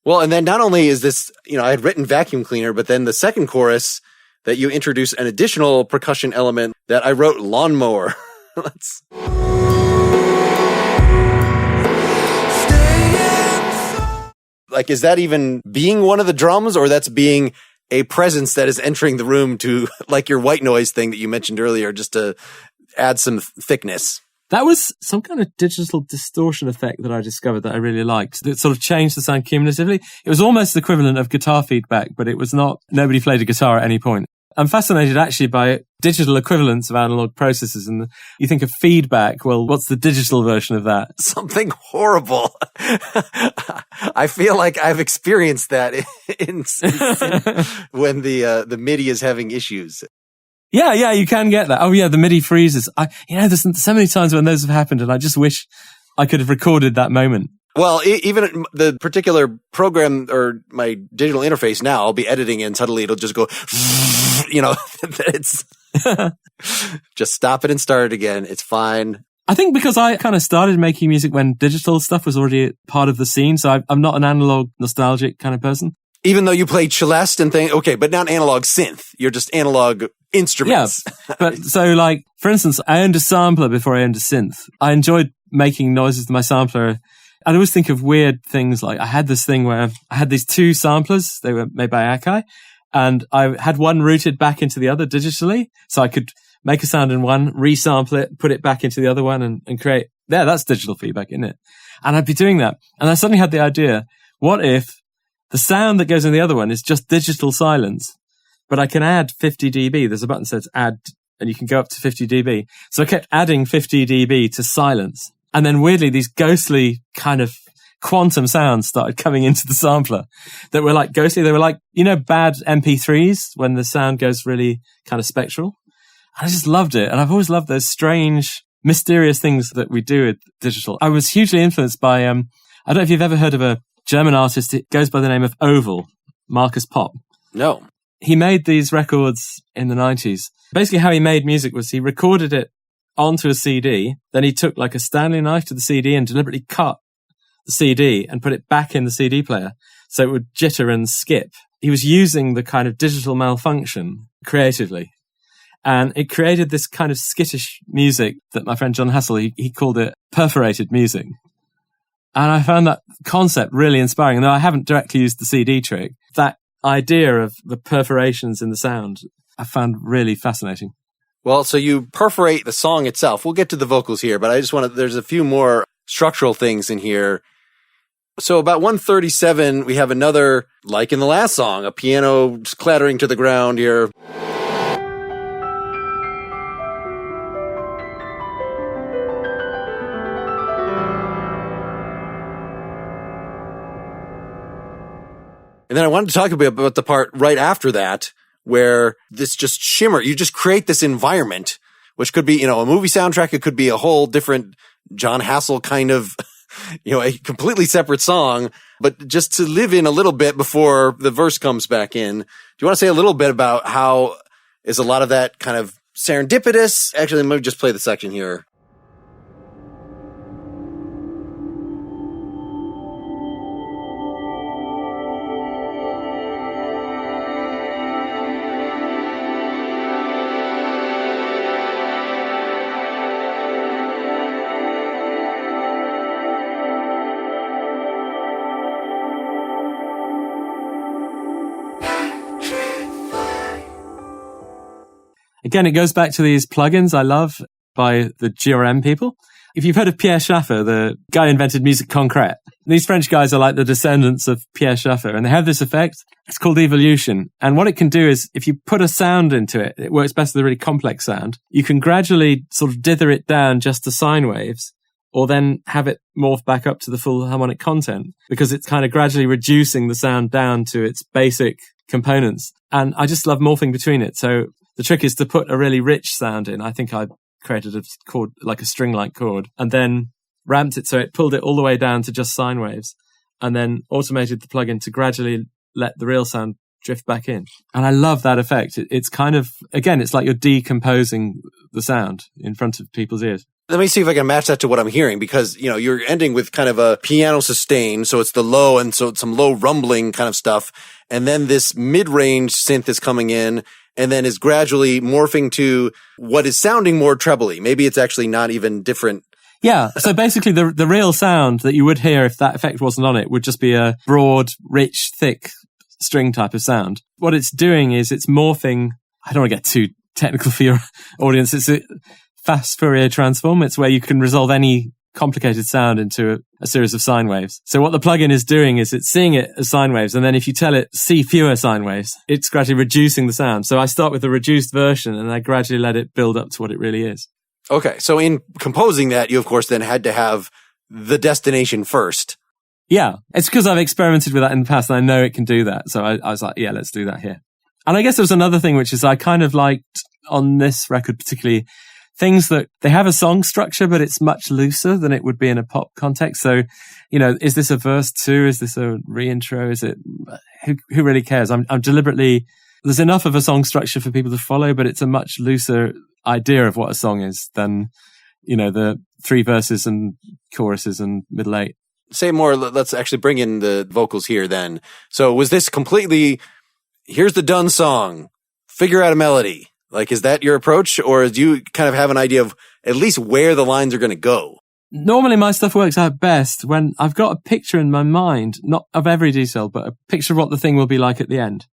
Well, and then not only is this, you know, I had written vacuum cleaner, but then the second chorus that you introduce an additional percussion element that I wrote lawnmower. Let's... Like, is that even being one of the drums, or that's being a presence that is entering the room to, like your white noise thing that you mentioned earlier, just to add some thickness? That was some kind of digital distortion effect that I discovered that I really liked. That sort of changed the sound cumulatively. It was almost the equivalent of guitar feedback, but it was not, nobody played a guitar at any point. I'm fascinated actually by digital equivalents of analog processes. And you think of feedback, well, what's the digital version of that? Something horrible. I feel like I've experienced that in when the MIDI is having issues. Yeah, you can get that. Oh yeah, the MIDI freezes. There's so many times when those have happened, and I just wish I could have recorded that moment. Well, even the particular program or my digital interface now, I'll be editing and suddenly it'll just go, you know, it's just stop it and start it again. It's fine. I think because I kind of started making music when digital stuff was already part of the scene. So I'm not an analog nostalgic kind of person. Even though you played Celeste and things, okay, but not analog synth. You're just analog instruments. Yeah. But so like, for instance, I owned a sampler before I owned a synth. I enjoyed making noises with my sampler. I'd always think of weird things. Like I had this thing where I had these two samplers. They were made by Akai, and I had one routed back into the other digitally. So I could make a sound in one, resample it, put it back into the other one and create, that's digital feedback, isn't it? And I'd be doing that. And I suddenly had the idea, what if the sound that goes in the other one is just digital silence, but I can add 50 dB. There's a button that says add, and you can go up to 50 dB. So I kept adding 50 dB to silence. And then weirdly, these ghostly kind of quantum sounds started coming into the sampler that were like ghostly. They were like, you know, bad MP3s when the sound goes really kind of spectral. I just loved it. And I've always loved those strange, mysterious things that we do with digital. I was hugely influenced by, I don't know if you've ever heard of a German artist. It goes by the name of Oval, Marcus Popp. No. He made these records in the 90s. Basically how he made music was he recorded it onto a CD. Then he took like a Stanley knife to the CD and deliberately cut the CD and put it back in the CD player so it would jitter and skip. He was using the kind of digital malfunction creatively. And it created this kind of skittish music that my friend John Hassel, he called it perforated music. And I found that concept really inspiring. And though I haven't directly used the CD trick, that idea of the perforations in the sound, I found really fascinating. Well, so you perforate the song itself. We'll get to the vocals here, but I just want to, there's a few more structural things in here. So about 137, we have another, like in the last song, a piano just clattering to the ground here. And then I wanted to talk a bit about the part right after that, where this just shimmer, you just create this environment, which could be, you know, a movie soundtrack. It could be a whole different John Hassel kind of, you know, a completely separate song, but just to live in a little bit before the verse comes back in. Do you want to say a little bit about how is a lot of that kind of serendipitous? Actually, let me just play the section here. Again, it goes back to these plugins I love by the GRM people. If you've heard of Pierre Schaeffer, the guy who invented musique concrète, these French guys are like the descendants of Pierre Schaeffer, and they have this effect. It's called evolution. And what it can do is, if you put a sound into it, it works best with a really complex sound. You can gradually sort of dither it down just to sine waves, or then have it morph back up to the full harmonic content, because it's kind of gradually reducing the sound down to its basic components. And I just love morphing between it. So the trick is to put a really rich sound in. I think I created a chord, like a string-like chord, and then ramped it so it pulled it all the way down to just sine waves, and then automated the plugin to gradually let the real sound drift back in. And I love that effect. It's kind of, again, it's like you're decomposing the sound in front of people's ears. Let me see if I can match that to what I'm hearing, because, you know, you're ending with kind of a piano sustain. So it's the low, and so it's some low rumbling kind of stuff. And then this mid-range synth is coming in, and then is gradually morphing to what is sounding more trebly. Maybe it's actually not even different. Yeah. So basically the real sound that you would hear if that effect wasn't on it would just be a broad, rich, thick string type of sound. What it's doing is it's morphing. I don't want to get too technical for your audience. It's a fast Fourier transform. It's where you can resolve any complicated sound into a series of sine waves. So what the plugin is doing is it's seeing it as sine waves, and then if you tell it see fewer sine waves, it's gradually reducing the sound. So I start with a reduced version, and I gradually let it build up to what it really is. Okay. So in composing that, you of course then had to have the destination first. Yeah. It's because I've experimented with that in the past, and I know it can do that. So I was like, yeah, let's do that here. And I guess there was another thing, which is I kind of liked on this record particularly, things that they have a song structure, but it's much looser than it would be in a pop context. So, you know, is this a verse 2? Is this a reintro? Is it, who really cares? I'm deliberately, there's enough of a song structure for people to follow, but it's a much looser idea of what a song is than, you know, the 3 verses and choruses and middle 8. Say more. Let's actually bring in the vocals here then. So was this completely, here's the done song, figure out a melody? Like, is that your approach, or do you kind of have an idea of at least where the lines are going to go? Normally my stuff works out best when I've got a picture in my mind, not of every detail, but a picture of what the thing will be like at the end.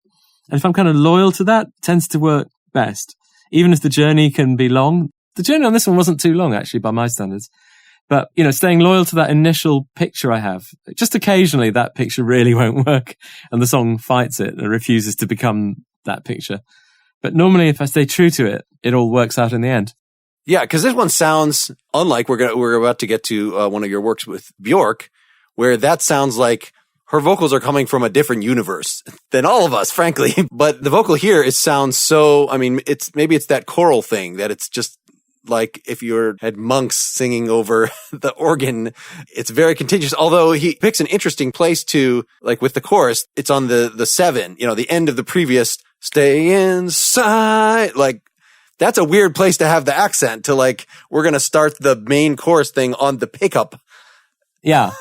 And if I'm kind of loyal to that, it tends to work best. Even if the journey can be long. The journey on this one wasn't too long, actually, by my standards. But, you know, staying loyal to that initial picture I have, just occasionally that picture really won't work, and the song fights it and refuses to become that picture. But normally, if I stay true to it, it all works out in the end. Yeah, because this one sounds unlike we're about to get to one of your works with Björk, where that sounds like her vocals are coming from a different universe than all of us, frankly. But the vocal here, it sounds so, I mean, maybe it's that choral thing that it's just like if you had monks singing over the organ. It's very contagious. Although he picks an interesting place to, like with the chorus, it's on the 7, you know, the end of the previous stay inside. Like, that's a weird place to have the accent to, like, we're going to start the main chorus thing on the pickup. Yeah.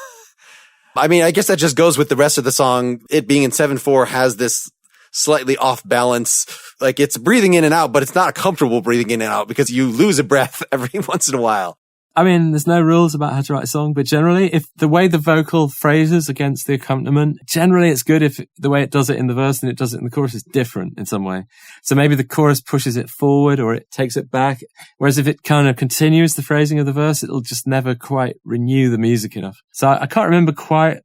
I mean, I guess that just goes with the rest of the song. It being in 7/4 has this slightly off balance. Like, it's breathing in and out, but it's not a comfortable breathing in and out because you lose a breath every once in a while. I mean, there's no rules about how to write a song, but generally, if the way the vocal phrases against the accompaniment, generally it's good if the way it does it in the verse and it does it in the chorus is different in some way. So maybe the chorus pushes it forward or it takes it back. Whereas if it kind of continues the phrasing of the verse, it'll just never quite renew the music enough. So I can't remember quite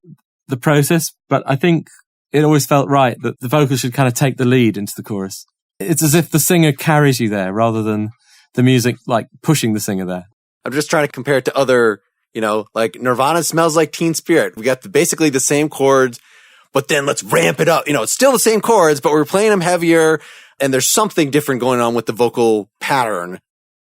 the process, but I think it always felt right that the vocal should kind of take the lead into the chorus. It's as if the singer carries you there rather than the music like pushing the singer there. I'm just trying to compare it to other, you know, like Nirvana Smells Like Teen Spirit. We got basically the same chords, but then let's ramp it up. You know, it's still the same chords, but we're playing them heavier, and there's something different going on with the vocal pattern.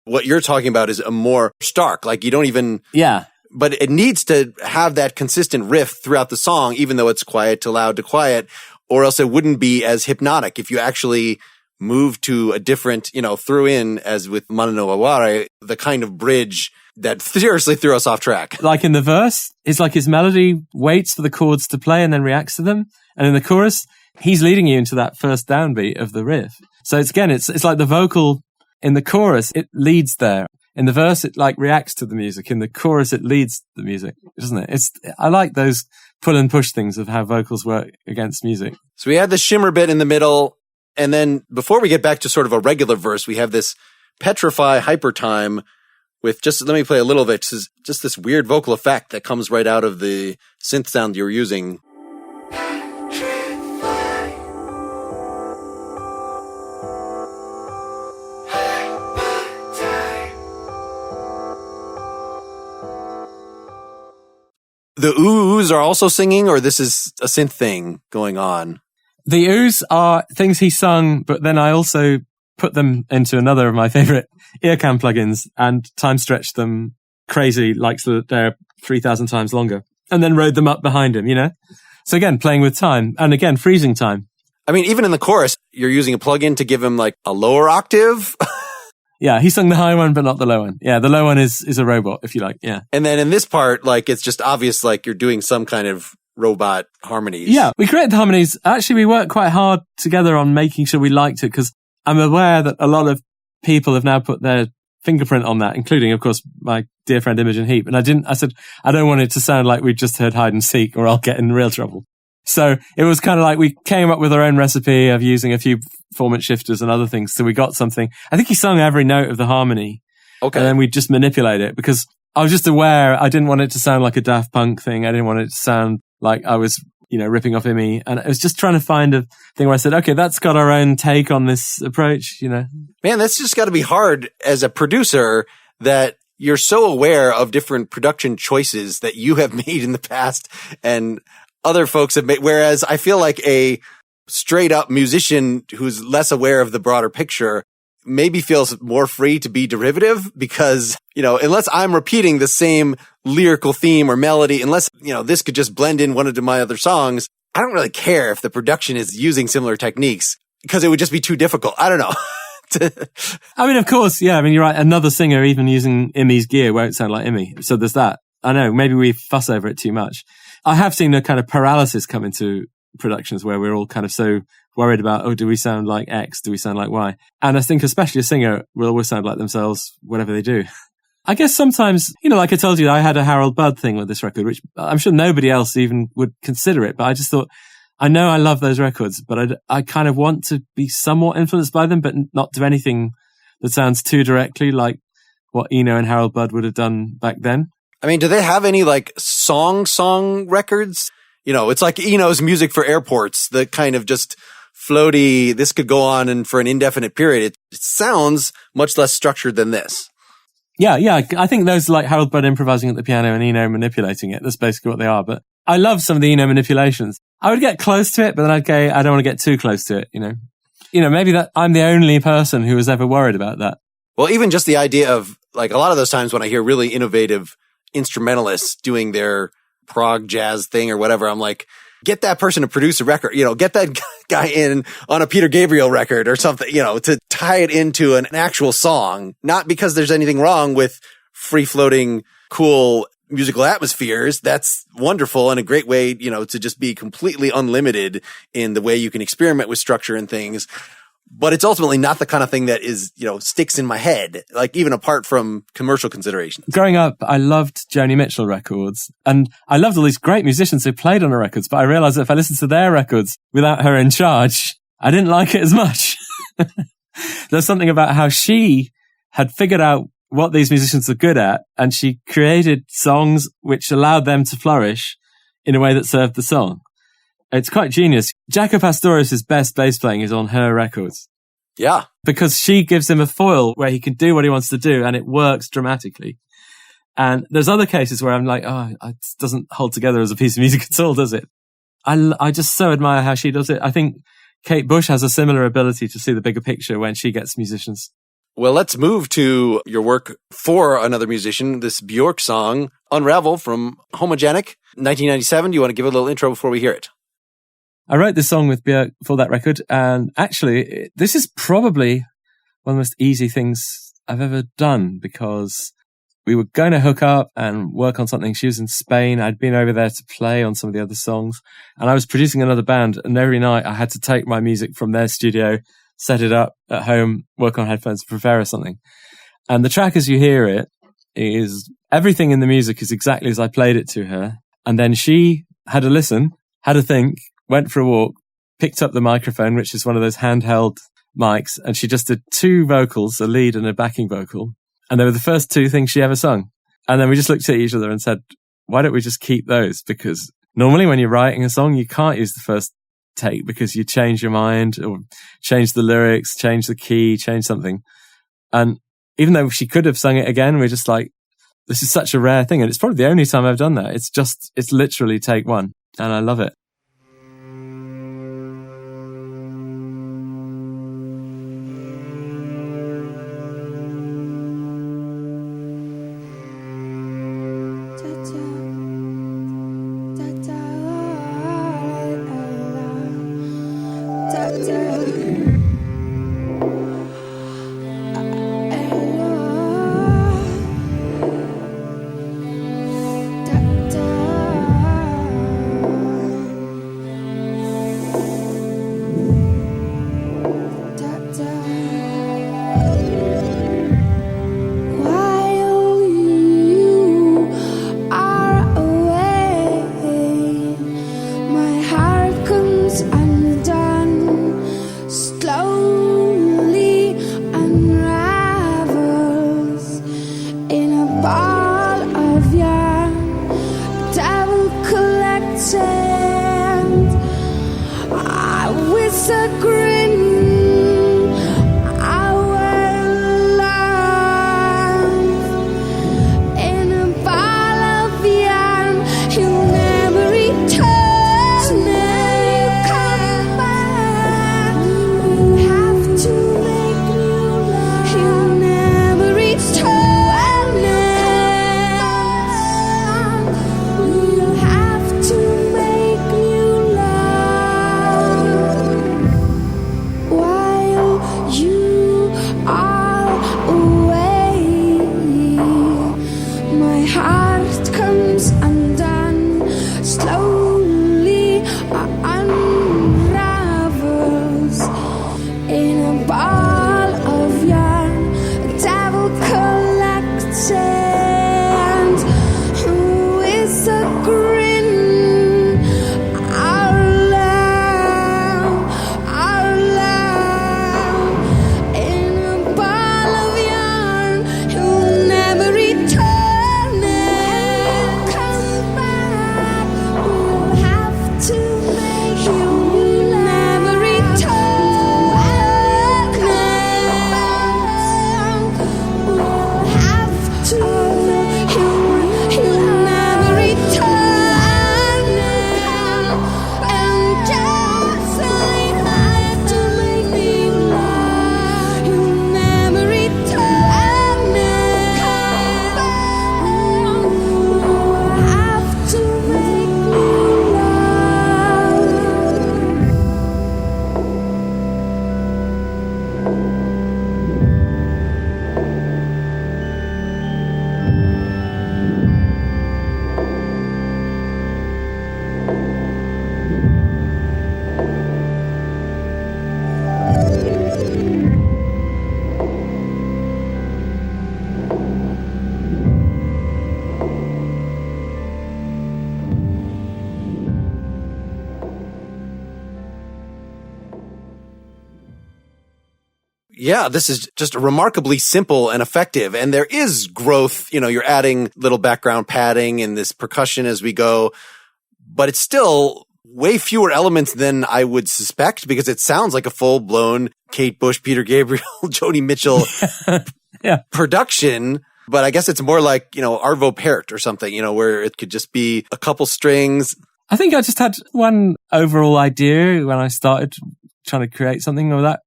What you're talking about is a more stark, like you don't even... Yeah. But it needs to have that consistent riff throughout the song, even though it's quiet to loud to quiet, or else it wouldn't be as hypnotic if you actually move to a different, you know, threw in, as with Mana no Aware, the kind of bridge that seriously threw us off track. Like in the verse, it's like his melody waits for the chords to play and then reacts to them. And in the chorus, he's leading you into that first downbeat of the riff. So it's like the vocal in the chorus, it leads there. In the verse, it like reacts to the music. In the chorus, it leads the music, doesn't it? I like those pull and push things of how vocals work against music. So we had the shimmer bit in the middle. And then before we get back to sort of a regular verse, we have this petrify hyper time with just, let me play a little bit. Just this weird vocal effect that comes right out of the synth sound you're using. The oohs are also singing, or this is a synth thing going on? The oohs are things he sung, but then I also put them into another of my favorite Earcam plugins and time stretched them crazy, like so that they're 3,000 times longer and then rode them up behind him, you know? So again, playing with time and again, freezing time. I mean, even in the chorus, you're using a plugin to give him like a lower octave. Yeah, he sung the high one, but not the low one. Yeah, the low one is a robot, if you like. Yeah. And then in this part, like, it's just obvious, like you're doing some kind of robot harmonies. Yeah, we created the harmonies. Actually, we worked quite hard together on making sure we liked it because I'm aware that a lot of people have now put their fingerprint on that, including, of course, my dear friend Imogen Heap. And I said, I don't want it to sound like we just heard hide and seek or I'll get in real trouble. So it was kind of like we came up with our own recipe of using a few formant shifters and other things. So we got something. I think he sung every note of the harmony. Okay. And then we just manipulate it because I was just aware I didn't want it to sound like a Daft Punk thing. I didn't want it to sound like I was, ripping off Imi. And I was just trying to find a thing where I said, okay, that's got our own take on this approach, Man, that's just got to be hard as a producer that you're so aware of different production choices that you have made in the past and other folks have made. Whereas I feel like a straight up musician who's less aware of the broader picture maybe feels more free to be derivative because, unless I'm repeating the same lyrical theme or melody, unless, this could just blend in one of my other songs, I don't really care if the production is using similar techniques because it would just be too difficult. I don't know. I mean, of course, yeah. I mean, you're right. Another singer even using Imi's gear won't sound like Imi. So there's that. I know, maybe we fuss over it too much. I have seen a kind of paralysis come into productions where we're all kind of so worried about, do we sound like X? Do we sound like Y? And I think especially a singer will always sound like themselves, whatever they do. I guess sometimes, like I told you, I had a Harold Budd thing with this record, which I'm sure nobody else even would consider it. But I just thought, I know I love those records, but I kind of want to be somewhat influenced by them, but not do anything that sounds too directly like what Eno and Harold Budd would have done back then. I mean, do they have any like song records? It's like Eno's music for airports, the kind of just floaty, this could go on and for an indefinite period. It sounds much less structured than this. Yeah. I think those like Harold Budd improvising at the piano and Eno manipulating it. That's basically what they are. But I love some of the Eno manipulations. I would get close to it, but then I'd go, I don't want to get too close to it, maybe that I'm the only person who was ever worried about that. Well, even just the idea of like a lot of those times when I hear really innovative instrumentalists doing their prog jazz thing or whatever, I'm like, get that person to produce a record, get that guy in on a Peter Gabriel record or something, to tie it into an actual song, not because there's anything wrong with free floating, cool musical atmospheres. That's wonderful and a great way, to just be completely unlimited in the way you can experiment with structure and things. But it's ultimately not the kind of thing that is, sticks in my head, like even apart from commercial considerations. Growing up, I loved Joni Mitchell records and I loved all these great musicians who played on her records, but I realized that if I listened to their records without her in charge, I didn't like it as much. There's something about how she had figured out what these musicians are good at and she created songs which allowed them to flourish in a way that served the song. It's quite genius. Jaco Pastorius' best bass playing is on her records. Yeah. Because she gives him a foil where he can do what he wants to do and it works dramatically. And there's other cases where I'm like, it doesn't hold together as a piece of music at all, does it? I just so admire how she does it. I think Kate Bush has a similar ability to see the bigger picture when she gets musicians. Well, let's move to your work for another musician, this Björk song, Unravel from Homogenic, 1997. Do you want to give a little intro before we hear it? I wrote this song with Björk for that record, and actually, this is probably one of the most easy things I've ever done because we were going to hook up and work on something. She was in Spain. I'd been over there to play on some of the other songs, and I was producing another band, and every night I had to take my music from their studio, set it up at home, work on headphones, prepare or something. And the track as you hear it is everything in the music is exactly as I played it to her. And then she had a listen, had a think, went for a walk, picked up the microphone, which is one of those handheld mics, and she just did two vocals, a lead and a backing vocal. And they were the first two things she ever sung. And then we just looked at each other and said, why don't we just keep those? Because normally when you're writing a song, you can't use the first take because you change your mind or change the lyrics, change the key, change something. And even though she could have sung it again, we're just like, this is such a rare thing. And it's probably the only time I've done that. It's literally take one. And I love it. Ta-ta. Yeah, this is just remarkably simple and effective. And there is growth. You know, you're adding little background padding and this percussion as we go, but it's still way fewer elements than I would suspect because it sounds like a full blown Kate Bush, Peter Gabriel, Joni Mitchell production. But I guess it's more like, you know, Arvo Pärt or something, you know, where it could just be a couple strings. I think I just had one overall idea when I started trying to create something like that,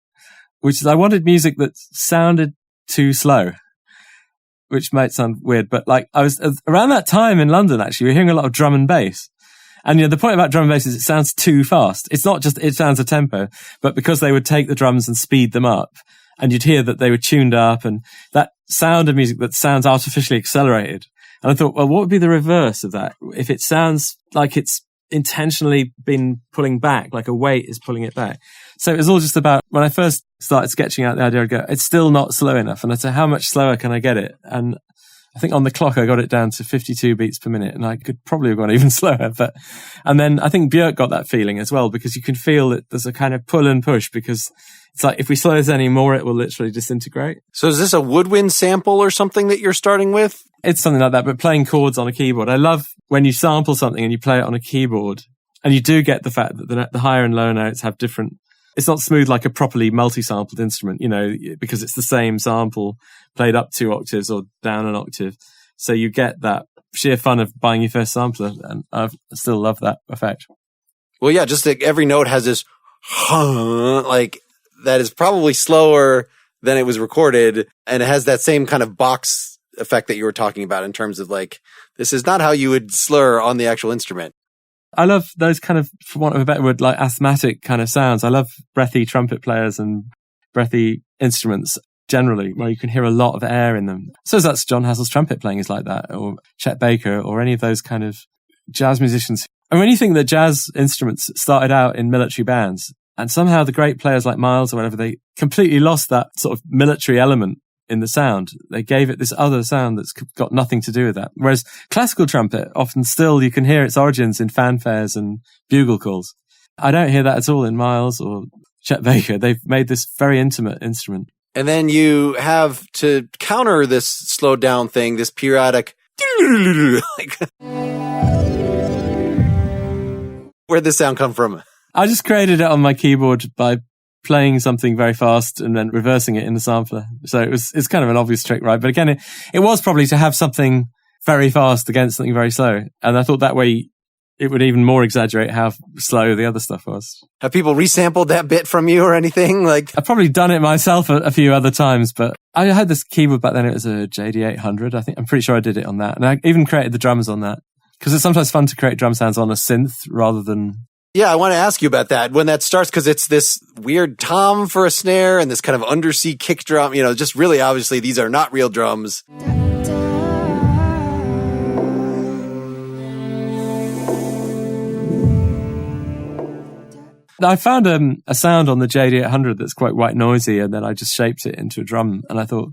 which is I wanted music that sounded too slow, which might sound weird, but like I was around that time in London, actually, we were hearing a lot of drum and bass. And you know, the point about drum and bass is it sounds too fast. It's not just, it sounds a tempo, but because they would take the drums and speed them up and you'd hear that they were tuned up and that sound of music that sounds artificially accelerated. And I thought, well, what would be the reverse of that? If it sounds like it's intentionally been pulling back, like a weight is pulling it back. So it was all just about, when I first started sketching out the idea, I'd go, it's still not slow enough. And I'd say, how much slower can I get it? And I think on the clock, I got it down to 52 beats per minute, and I could probably have gone even slower. And then I think Björk got that feeling as well, because you can feel that there's a kind of pull and push, because it's like, if we slow this any more, it will literally disintegrate. So is this a woodwind sample or something that you're starting with? It's something like that, but playing chords on a keyboard. I love when you sample something and you play it on a keyboard, and you do get the fact that the higher and lower notes have different. It's not smooth like a properly multi-sampled instrument, you know, because it's the same sample played up 2 octaves or down an octave. So you get that sheer fun of buying your first sampler, and I still love that effect. Well, yeah, just like every note has this, like, that is probably slower than it was recorded, and it has that same kind of box effect that you were talking about in terms of like, this is not how you would slur on the actual instrument. I love those kind of, for want of a better word, like asthmatic kind of sounds. I love breathy trumpet players and breathy instruments generally, where you can hear a lot of air in them. So that's John Hassel's trumpet playing is like that, or Chet Baker, or any of those kind of jazz musicians. And when you think that jazz instruments started out in military bands, and somehow the great players like Miles or whatever, they completely lost that sort of military element in the sound. They gave it this other sound that's got nothing to do with that. Whereas classical trumpet, often still you can hear its origins in fanfares and bugle calls. I don't hear that at all in Miles or Chet Baker. They've made this very intimate instrument. And then you have to counter this slowed down thing, this periodic like, where'd this sound come from? I just created it on my keyboard by playing something very fast and then reversing it in the sampler. So it's kind of an obvious trick, right? But again, it was probably to have something very fast against something very slow. And I thought that way it would even more exaggerate how slow the other stuff was. Have people resampled that bit from you or anything? Like, I've probably done it myself a few other times, but I had this keyboard back then. It was a JD800. I'm pretty sure I did it on that. And I even created the drums on that, because it's sometimes fun to create drum sounds on a synth rather than... Yeah, I want to ask you about that when that starts, because it's this weird tom for a snare and this kind of undersea kick drum, just really obviously these are not real drums. I found a sound on the JD800 that's quite white noisy, and then I just shaped it into a drum, and I thought,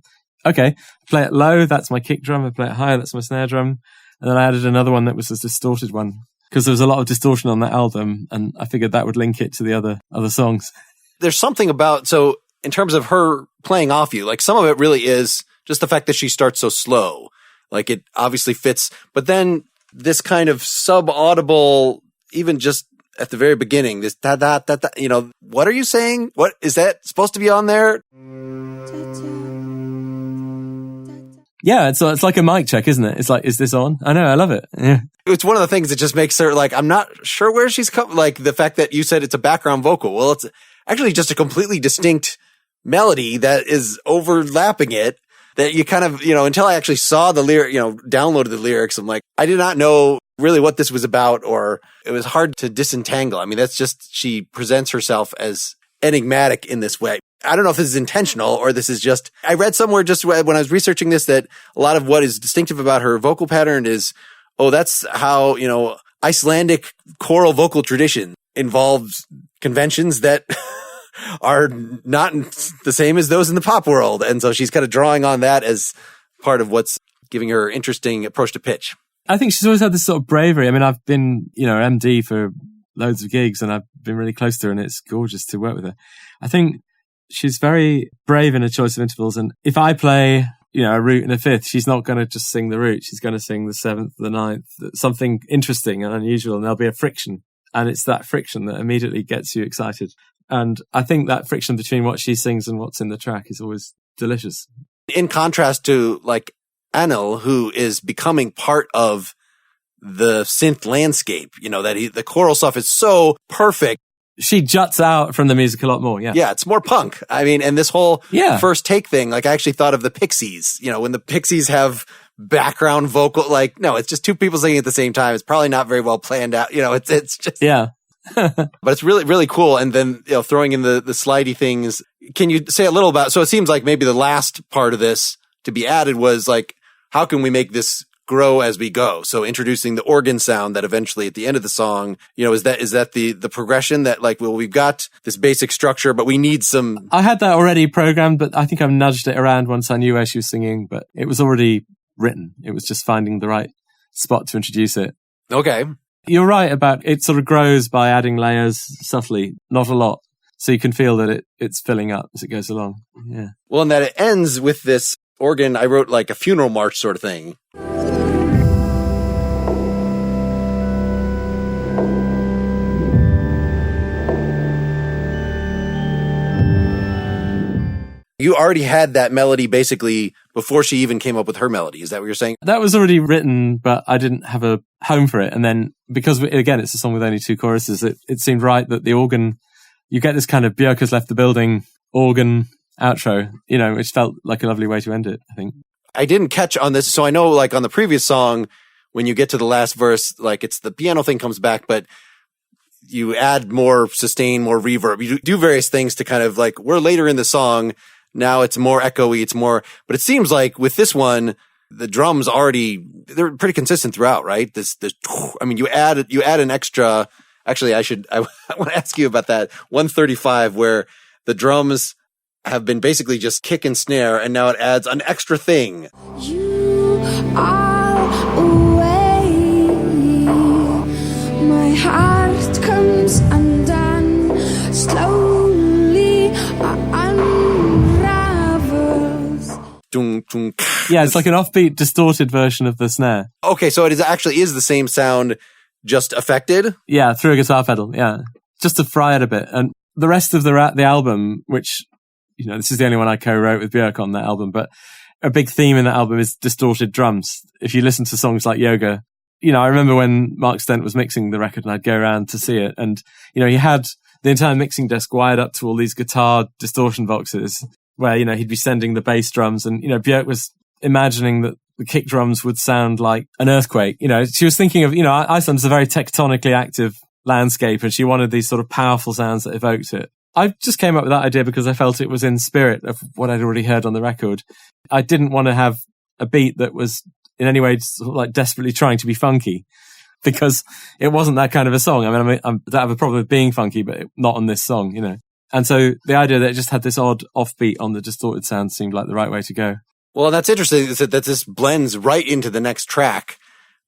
okay, play it low, that's my kick drum, I play it higher, that's my snare drum, and then I added another one that was a distorted one, because there was a lot of distortion on that album, and I figured that would link it to the other songs. There's something about, so in terms of her playing off you, like some of it really is just the fact that she starts so slow. Like it obviously fits, but then this kind of sub-audible, even just at the very beginning, this da-da-da-da, what are you saying? What is that supposed to be on there? Yeah, it's like a mic check, isn't it? It's like, is this on? I know, I love it. Yeah. It's one of the things that just makes her like, I'm not sure where she's come. Like the fact that you said it's a background vocal. Well, it's actually just a completely distinct melody that is overlapping it, that you kind of, until I actually saw the lyric, downloaded the lyrics, I'm like, I did not know really what this was about, or it was hard to disentangle. I mean, that's just, she presents herself as enigmatic in this way. I don't know if this is intentional or this is just, I read somewhere just when I was researching this that a lot of what is distinctive about her vocal pattern is, that's how, Icelandic choral vocal tradition involves conventions that are not the same as those in the pop world. And so she's kind of drawing on that as part of what's giving her interesting approach to pitch. I think she's always had this sort of bravery. I mean, I've been, MD for loads of gigs and I've been really close to her, and it's gorgeous to work with her. I think she's very brave in her choice of intervals. And if I play, a root and a fifth, she's not going to just sing the root. She's going to sing the seventh, the ninth, something interesting and unusual. And there'll be a friction. And it's that friction that immediately gets you excited. And I think that friction between what she sings and what's in the track is always delicious. In contrast to like Anil, who is becoming part of the synth landscape, that the choral stuff is so perfect. She juts out from the music a lot more, yeah. Yeah, it's more punk. I mean, and this whole first take thing, like I actually thought of the Pixies, when the Pixies have background vocal, like, no, it's just two people singing at the same time. It's probably not very well planned out. It's just, yeah. But it's really, really cool. And then, throwing in the slidey things. Can you say a little about, so it seems like maybe the last part of this to be added was like, how can we make this grow as we go? So introducing the organ sound that eventually at the end of the song, is that the progression that like, well, we've got this basic structure, but we need some. I had that already programmed, but I think I've nudged it around once I knew where she was singing, but it was already written. It was just finding the right spot to introduce it. Okay. You're right about it sort of grows by adding layers subtly, not a lot. So you can feel that it's filling up as it goes along. Yeah. Well, and that it ends with this organ. I wrote like a funeral march sort of thing. You already had that melody basically before she even came up with her melody. Is that what you're saying? That was already written, but I didn't have a home for it. And then because, again, it's a song with only two choruses, it seemed right that the organ, you get this kind of Björk has left the building organ outro, which felt like a lovely way to end it, I think. I didn't catch on this. So I know like on the previous song, when you get to the last verse, like it's the piano thing comes back, but you add more sustain, more reverb. You do various things to kind of like, we're later in the song. Now it's more echoey. It's more, but it seems like with this one, the drums they're pretty consistent throughout, right? I mean, you add an extra, actually, I want to ask you about that 135 where the drums have been basically just kick and snare, and now it adds an extra thing. You are away. My heart comes undone. Slowly unravels. Dung, dung. Yeah, it's like an offbeat, distorted version of the snare. Okay, so it is the same sound, just affected? Yeah, through a guitar pedal, yeah. Just to fry it a bit. And the rest of the album, which, this is the only one I co-wrote with Björk on that album, but a big theme in that album is distorted drums. If you listen to songs like Yoga, I remember when Mark Stent was mixing the record and I'd go around to see it, and, he had the entire mixing desk wired up to all these guitar distortion boxes where, he'd be sending the bass drums, and, Björk was imagining that the kick drums would sound like an earthquake. She was thinking of, Iceland's a very tectonically active landscape, and she wanted these sort of powerful sounds that evoked it. I just came up with that idea because I felt it was in spirit of what I'd already heard on the record. I didn't want to have a beat that was in any way sort of like desperately trying to be funky, because it wasn't that kind of a song. I don't have a problem with being funky, but not on this song, And so the idea that it just had this odd offbeat on the distorted sound seemed like the right way to go. Well, that's interesting that this blends right into the next track,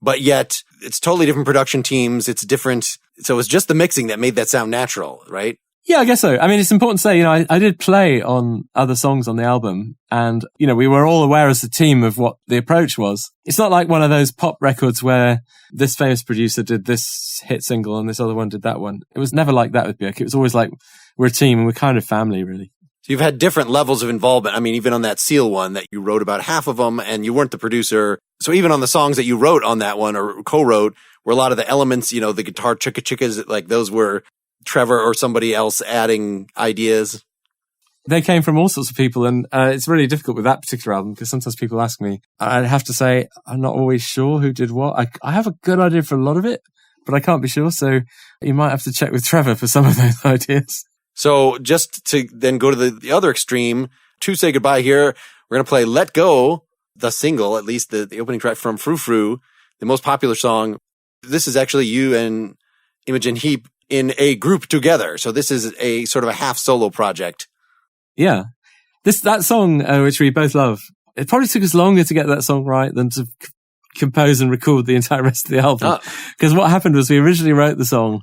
but yet it's totally different production teams. It's different. So it's just the mixing that made that sound natural, right? Yeah, I guess so. I mean, it's important to say, I did play on other songs on the album, and, we were all aware as a team of what the approach was. It's not like one of those pop records where this famous producer did this hit single and this other one did that one. It was never like that with Björk. It was always like, we're a team and we're kind of family, really. So you've had different levels of involvement. I mean, even on that Seal one that you wrote about half of them and you weren't the producer. So even on the songs that you wrote on that one or co-wrote, were a lot of the elements, the guitar chicka-chickas, like those were Trevor or somebody else adding ideas? They came from all sorts of people, and it's really difficult with that particular album because sometimes people ask me. I have to say I'm not always sure who did what. I have a good idea for a lot of it, but I can't be sure, so you might have to check with Trevor for some of those ideas. So just to then go to the other extreme, to say goodbye here, we're going to play Let Go, the single, at least the opening track from Frou Frou, the most popular song. This is actually you and Imogen Heap in a group together. So this is a sort of a half solo project. Yeah. That song, which we both love, it probably took us longer to get that song right than to compose and record the entire rest of the album. Because what happened was we originally wrote the song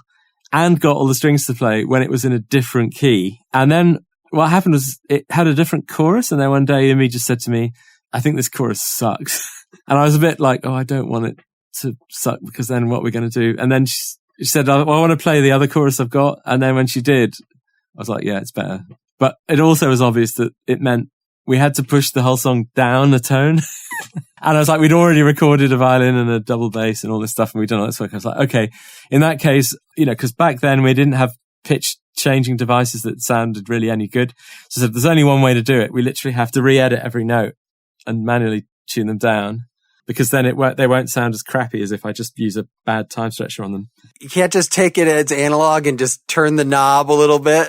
and got all the strings to play when it was in a different key. And then what happened was it had a different chorus. And then one day Imi just said to me, I think this chorus sucks. And I was a bit like, I don't want it to suck because then what we're going to do. And then she said, I want to play the other chorus I've got. And then when she did, I was like, yeah, it's better. But it also was obvious that it meant we had to push the whole song down a tone. And I was like, we'd already recorded a violin and a double bass and all this stuff, and we'd done all this work. I was like, okay, in that case, because back then we didn't have pitch changing devices that sounded really any good. So there's only one way to do it. We literally have to re-edit every note and manually tune them down, because then they won't sound as crappy as if I just use a bad time stretcher on them. You can't just take it as analog and just turn the knob a little bit.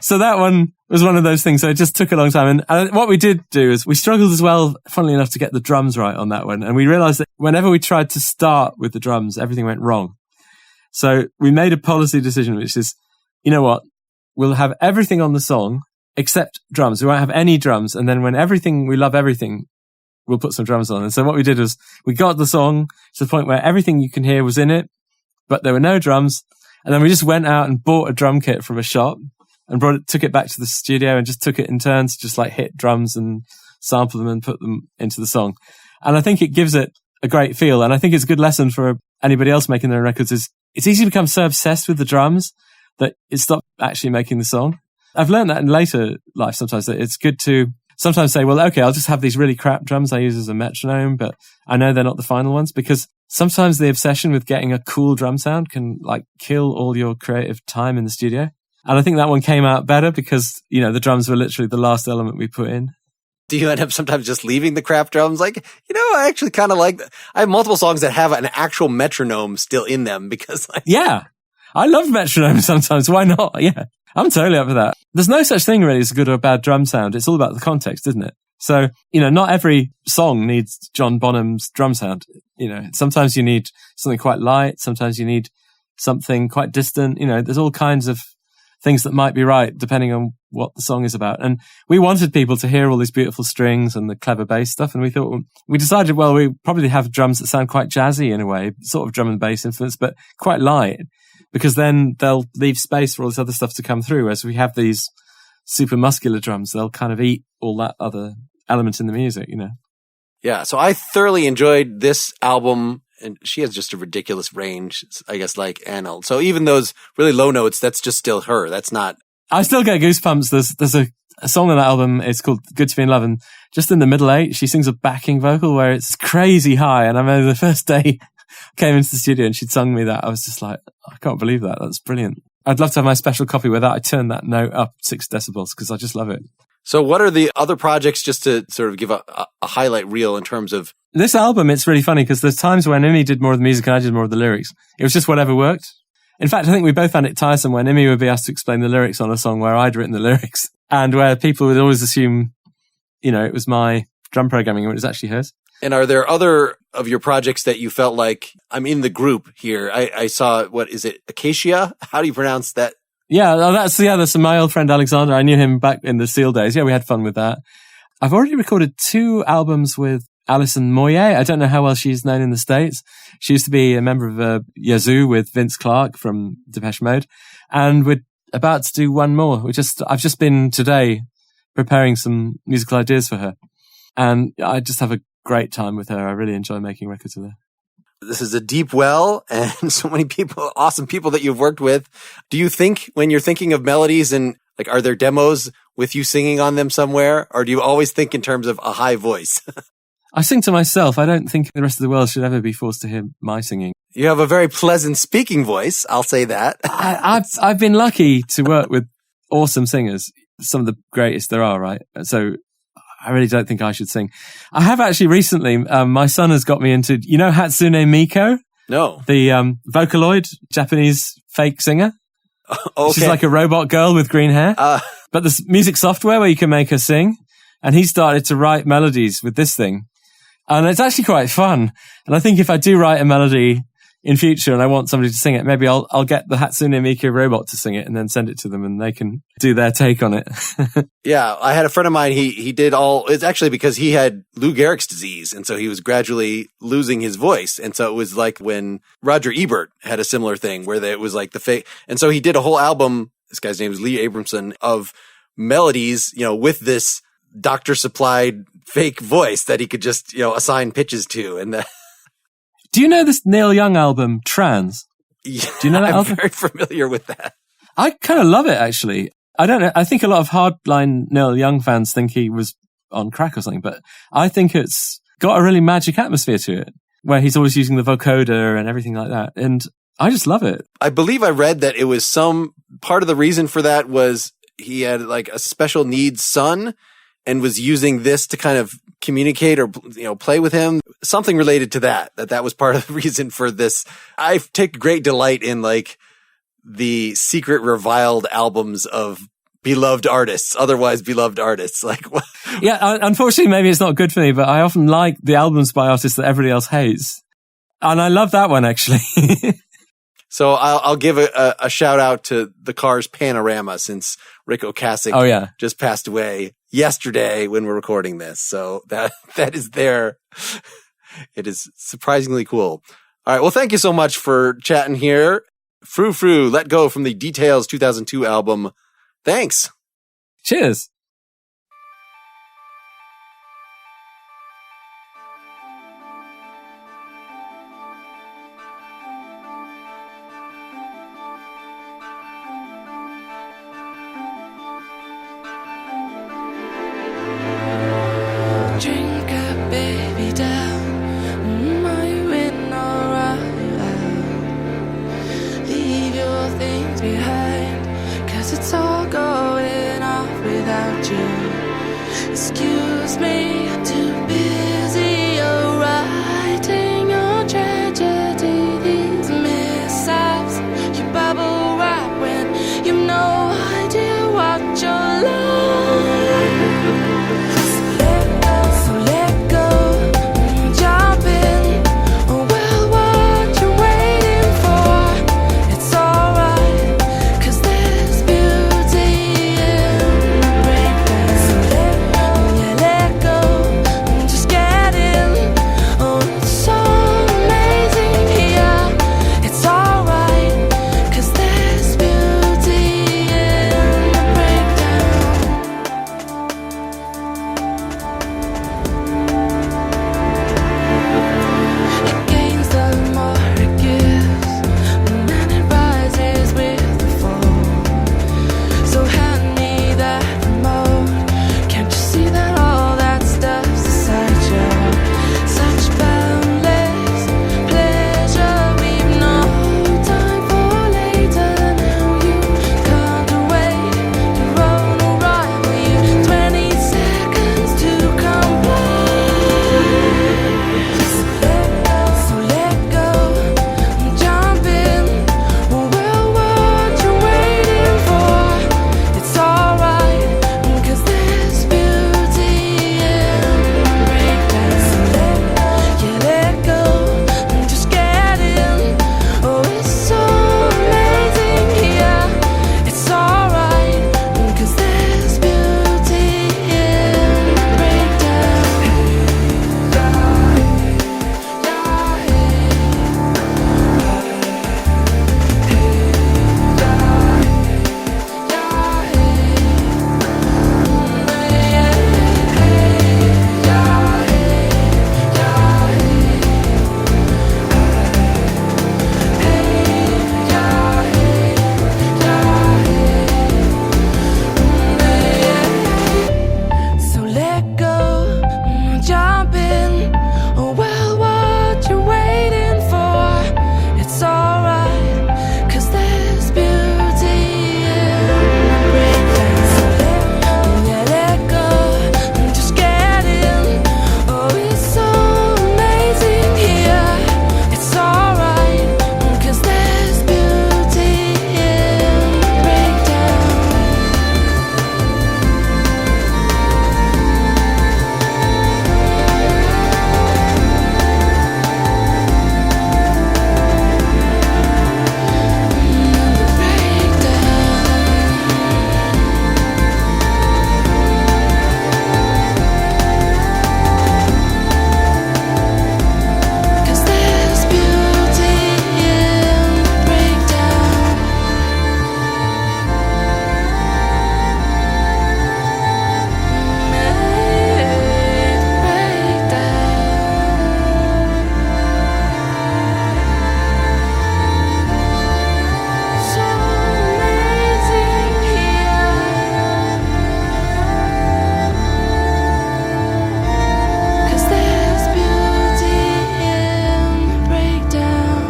So that one was one of those things. So it just took a long time. And what we did do is we struggled as well, funnily enough, to get the drums right on that one. And we realized that whenever we tried to start with the drums, everything went wrong. So we made a policy decision, which is, you know what? We'll have everything on the song except drums. We won't have any drums. And then when we love everything, we'll put some drums on. And so what we did was we got the song to the point where everything you can hear was in it, but there were no drums. And then we just went out and bought a drum kit from a shop and took it back to the studio and just took it in turns, just like hit drums and sample them and put them into the song. And I think it gives it a great feel. And I think it's a good lesson for anybody else making their records is it's easy to become so obsessed with the drums that it stops actually making the song. I've learned that in later life sometimes, that it's good to sometimes say, well, okay, I'll just have these really crap drums I use as a metronome, but I know they're not the final ones, because sometimes the obsession with getting a cool drum sound can like kill all your creative time in the studio. And I think that one came out better because, the drums were literally the last element we put in. Do you end up sometimes just leaving the crap drums? Like, I actually kind of like, I have multiple songs that have an actual metronome still in them because yeah, I love metronomes sometimes. Why not? Yeah, I'm totally up for that. There's no such thing really as a good or bad drum sound. It's all about the context, isn't it? So, not every song needs John Bonham's drum sound. Sometimes you need something quite light. Sometimes you need something quite distant. There's all kinds of things that might be right depending on what the song is about. And we wanted people to hear all these beautiful strings and the clever bass stuff. And we decided, well, we probably have drums that sound quite jazzy in a way, sort of drum and bass influence, but quite light, because then they'll leave space for all this other stuff to come through. As we have these super muscular drums, they'll kind of eat all that other element in the music, Yeah. So I thoroughly enjoyed this album. And she has just a ridiculous range, I guess, like Anna. So even those really low notes, that's just still her. That's not. I still get goosebumps. There's a song on that album. It's called Good to Be in Love. And just in the middle eight, she sings a backing vocal where it's crazy high. And I remember the first day I came into the studio and she'd sung me that. I was just like, I can't believe that. That's brilliant. I'd love to have my special copy where I turn that note up 6 decibels because I just love it. So what are the other projects, just to sort of give a highlight reel in terms of this album? It's really funny because there's times when Imi did more of the music and I did more of the lyrics. It was just whatever worked. In fact, I think we both found it tiresome when Imi would be asked to explain the lyrics on a song where I'd written the lyrics, and where people would always assume, it was my drum programming when it was actually hers. And are there other of your projects that you felt like, I'm in the group here? I saw, what is it, Acacia? How do you pronounce that? Yeah, that's my old friend Alexander. I knew him back in the Seal days. Yeah, we had fun with that. I've already recorded 2 albums with Alison Moyet. I don't know how well she's known in the States. She used to be a member of Yazoo with Vince Clarke from Depeche Mode. And we're about to do one more. I've just been today preparing some musical ideas for her. And I just have a great time with her. I really enjoy making records with her. This is a deep well, and so many people, awesome people that you've worked with. Do you think, when you're thinking of melodies, and like, are there demos with you singing on them somewhere? Or do you always think in terms of a high voice? I sing to myself. I don't think the rest of the world should ever be forced to hear my singing. You have a very pleasant speaking voice. I'll say that. I've been lucky to work with awesome singers. Some of the greatest there are, right? So I really don't think I should sing. I have actually recently, my son has got me into, Hatsune Miku? No. The Vocaloid, Japanese fake singer. Okay. She's like a robot girl with green hair. But there's music software where you can make her sing. And he started to write melodies with this thing. And it's actually quite fun. And I think if I do write a melody in future and I want somebody to sing it, maybe I'll get the Hatsune Miku robot to sing it and then send it to them and they can do their take on it. Yeah. I had a friend of mine, he did it's actually because he had Lou Gehrig's disease. And so he was gradually losing his voice. And so it was like when Roger Ebert had a similar thing where it was like the fake. And so he did a whole album, this guy's name is Lee Abramson, of melodies, with this doctor supplied fake voice that he could just, assign pitches to. And do you know this Neil Young album, Trans? Yeah, do you know that album? I'm very familiar with that. I kind of love it, actually. I don't know. I think a lot of hardline Neil Young fans think he was on crack or something, but I think it's got a really magic atmosphere to it, where he's always using the vocoder and everything like that. And I just love it. I believe I read that it was some part of the reason for that was he had like a special needs son and was using this to kind of communicate or, play with him. Something related to that was part of the reason for this. I take great delight in like the secret reviled albums of beloved artists, otherwise beloved artists. Like, what? Yeah, unfortunately, maybe it's not good for me, but I often like the albums by artists that everybody else hates. And I love that one, actually. So I'll give a shout out to the Cars Panorama, since Rick Ocasek just passed away yesterday when we're recording this. So that is there. It is surprisingly cool. All right. Well, thank you so much for chatting here. Frou Frou, Let Go from the Details 2002 album. Thanks. Cheers. Drink up, baby, down. Are you in alright? Leave your things behind, 'cause it's all going off without Excuse me, too busy writing your tragedy. These mishaps, you bubble wrap when you've no idea what you're like. So let go, jump in. Oh well, what you waiting for? It's alright, 'cause there's beauty in the breakdown. So let go, just get in. Oh, it's so amazing here. It's alright, 'cause there's beauty in the breakdown. It gains the more it gives, and then it rises with the fall. So hand me that remote. Can't you see that all that stuff's inside you? Such boundless pleasure, we've no time for later. Now you can't wait your own arrival. You 20 seconds to comply. So let go, jump in. Well, what you waiting for? It's alright, 'cause there's beauty in the breakdown. So let go, just get in. Oh, it's so amazing here. It's alright, 'cause there's beauty in the breakdown. So let go, jump in. Oh well, what you waiting for? It's alright, 'cause there's beauty in the breakdown. So let go, just get in. Oh, it's so amazing here. It's alright, 'cause there's beauty in the breakdown. Cause there's beauty in the breakdown. So amazing here. Cause there's beauty in the breakdown.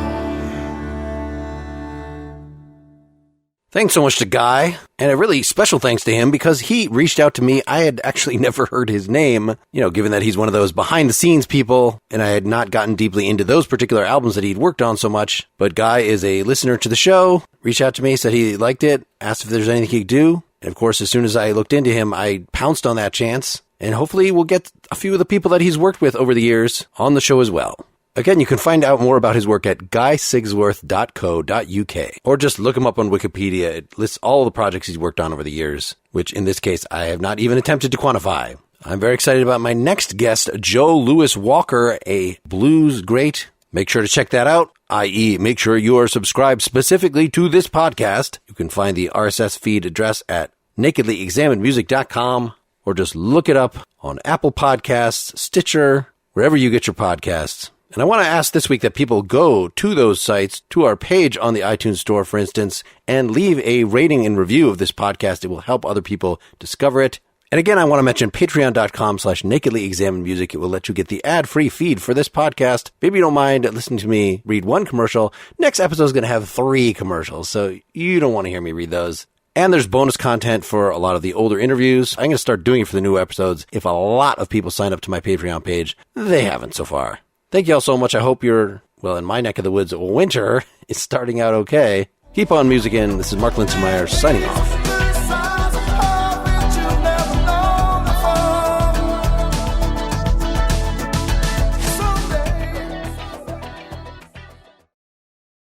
Thanks so much to Guy, and a really special thanks to him because he reached out to me. I had actually never heard his name, given that he's one of those behind-the-scenes people, and I had not gotten deeply into those particular albums that he'd worked on so much. But Guy is a listener to the show, reached out to me, said he liked it, asked if there's anything he could do, and of course, as soon as I looked into him, I pounced on that chance, and hopefully we'll get a few of the people that he's worked with over the years on the show as well. Again, you can find out more about his work at guysigsworth.co.uk, or just look him up on Wikipedia. It lists all the projects he's worked on over the years, which in this case I have not even attempted to quantify. I'm very excited about my next guest, Joe Louis Walker, a blues great. Make sure to check that out, i.e. make sure you are subscribed specifically to this podcast. You can find the RSS feed address at nakedlyexaminedmusic.com, or just look it up on Apple Podcasts, Stitcher, wherever you get your podcasts. And I want to ask this week that people go to those sites, to our page on the iTunes Store, for instance, and leave a rating and review of this podcast. It will help other people discover it. And again, I want to mention patreon.com/nakedlyexaminedmusic. It will let you get the ad-free feed for this podcast. Maybe you don't mind listening to me read one commercial. Next episode is going to have 3 commercials, so you don't want to hear me read those. And there's bonus content for a lot of the older interviews. I'm going to start doing it for the new episodes if a lot of people sign up to my Patreon page. They haven't so far. Thank you all so much. I hope you're, well, in my neck of the woods, winter is starting out okay. Keep on musicking. This is Mark Linsenmeyer signing off.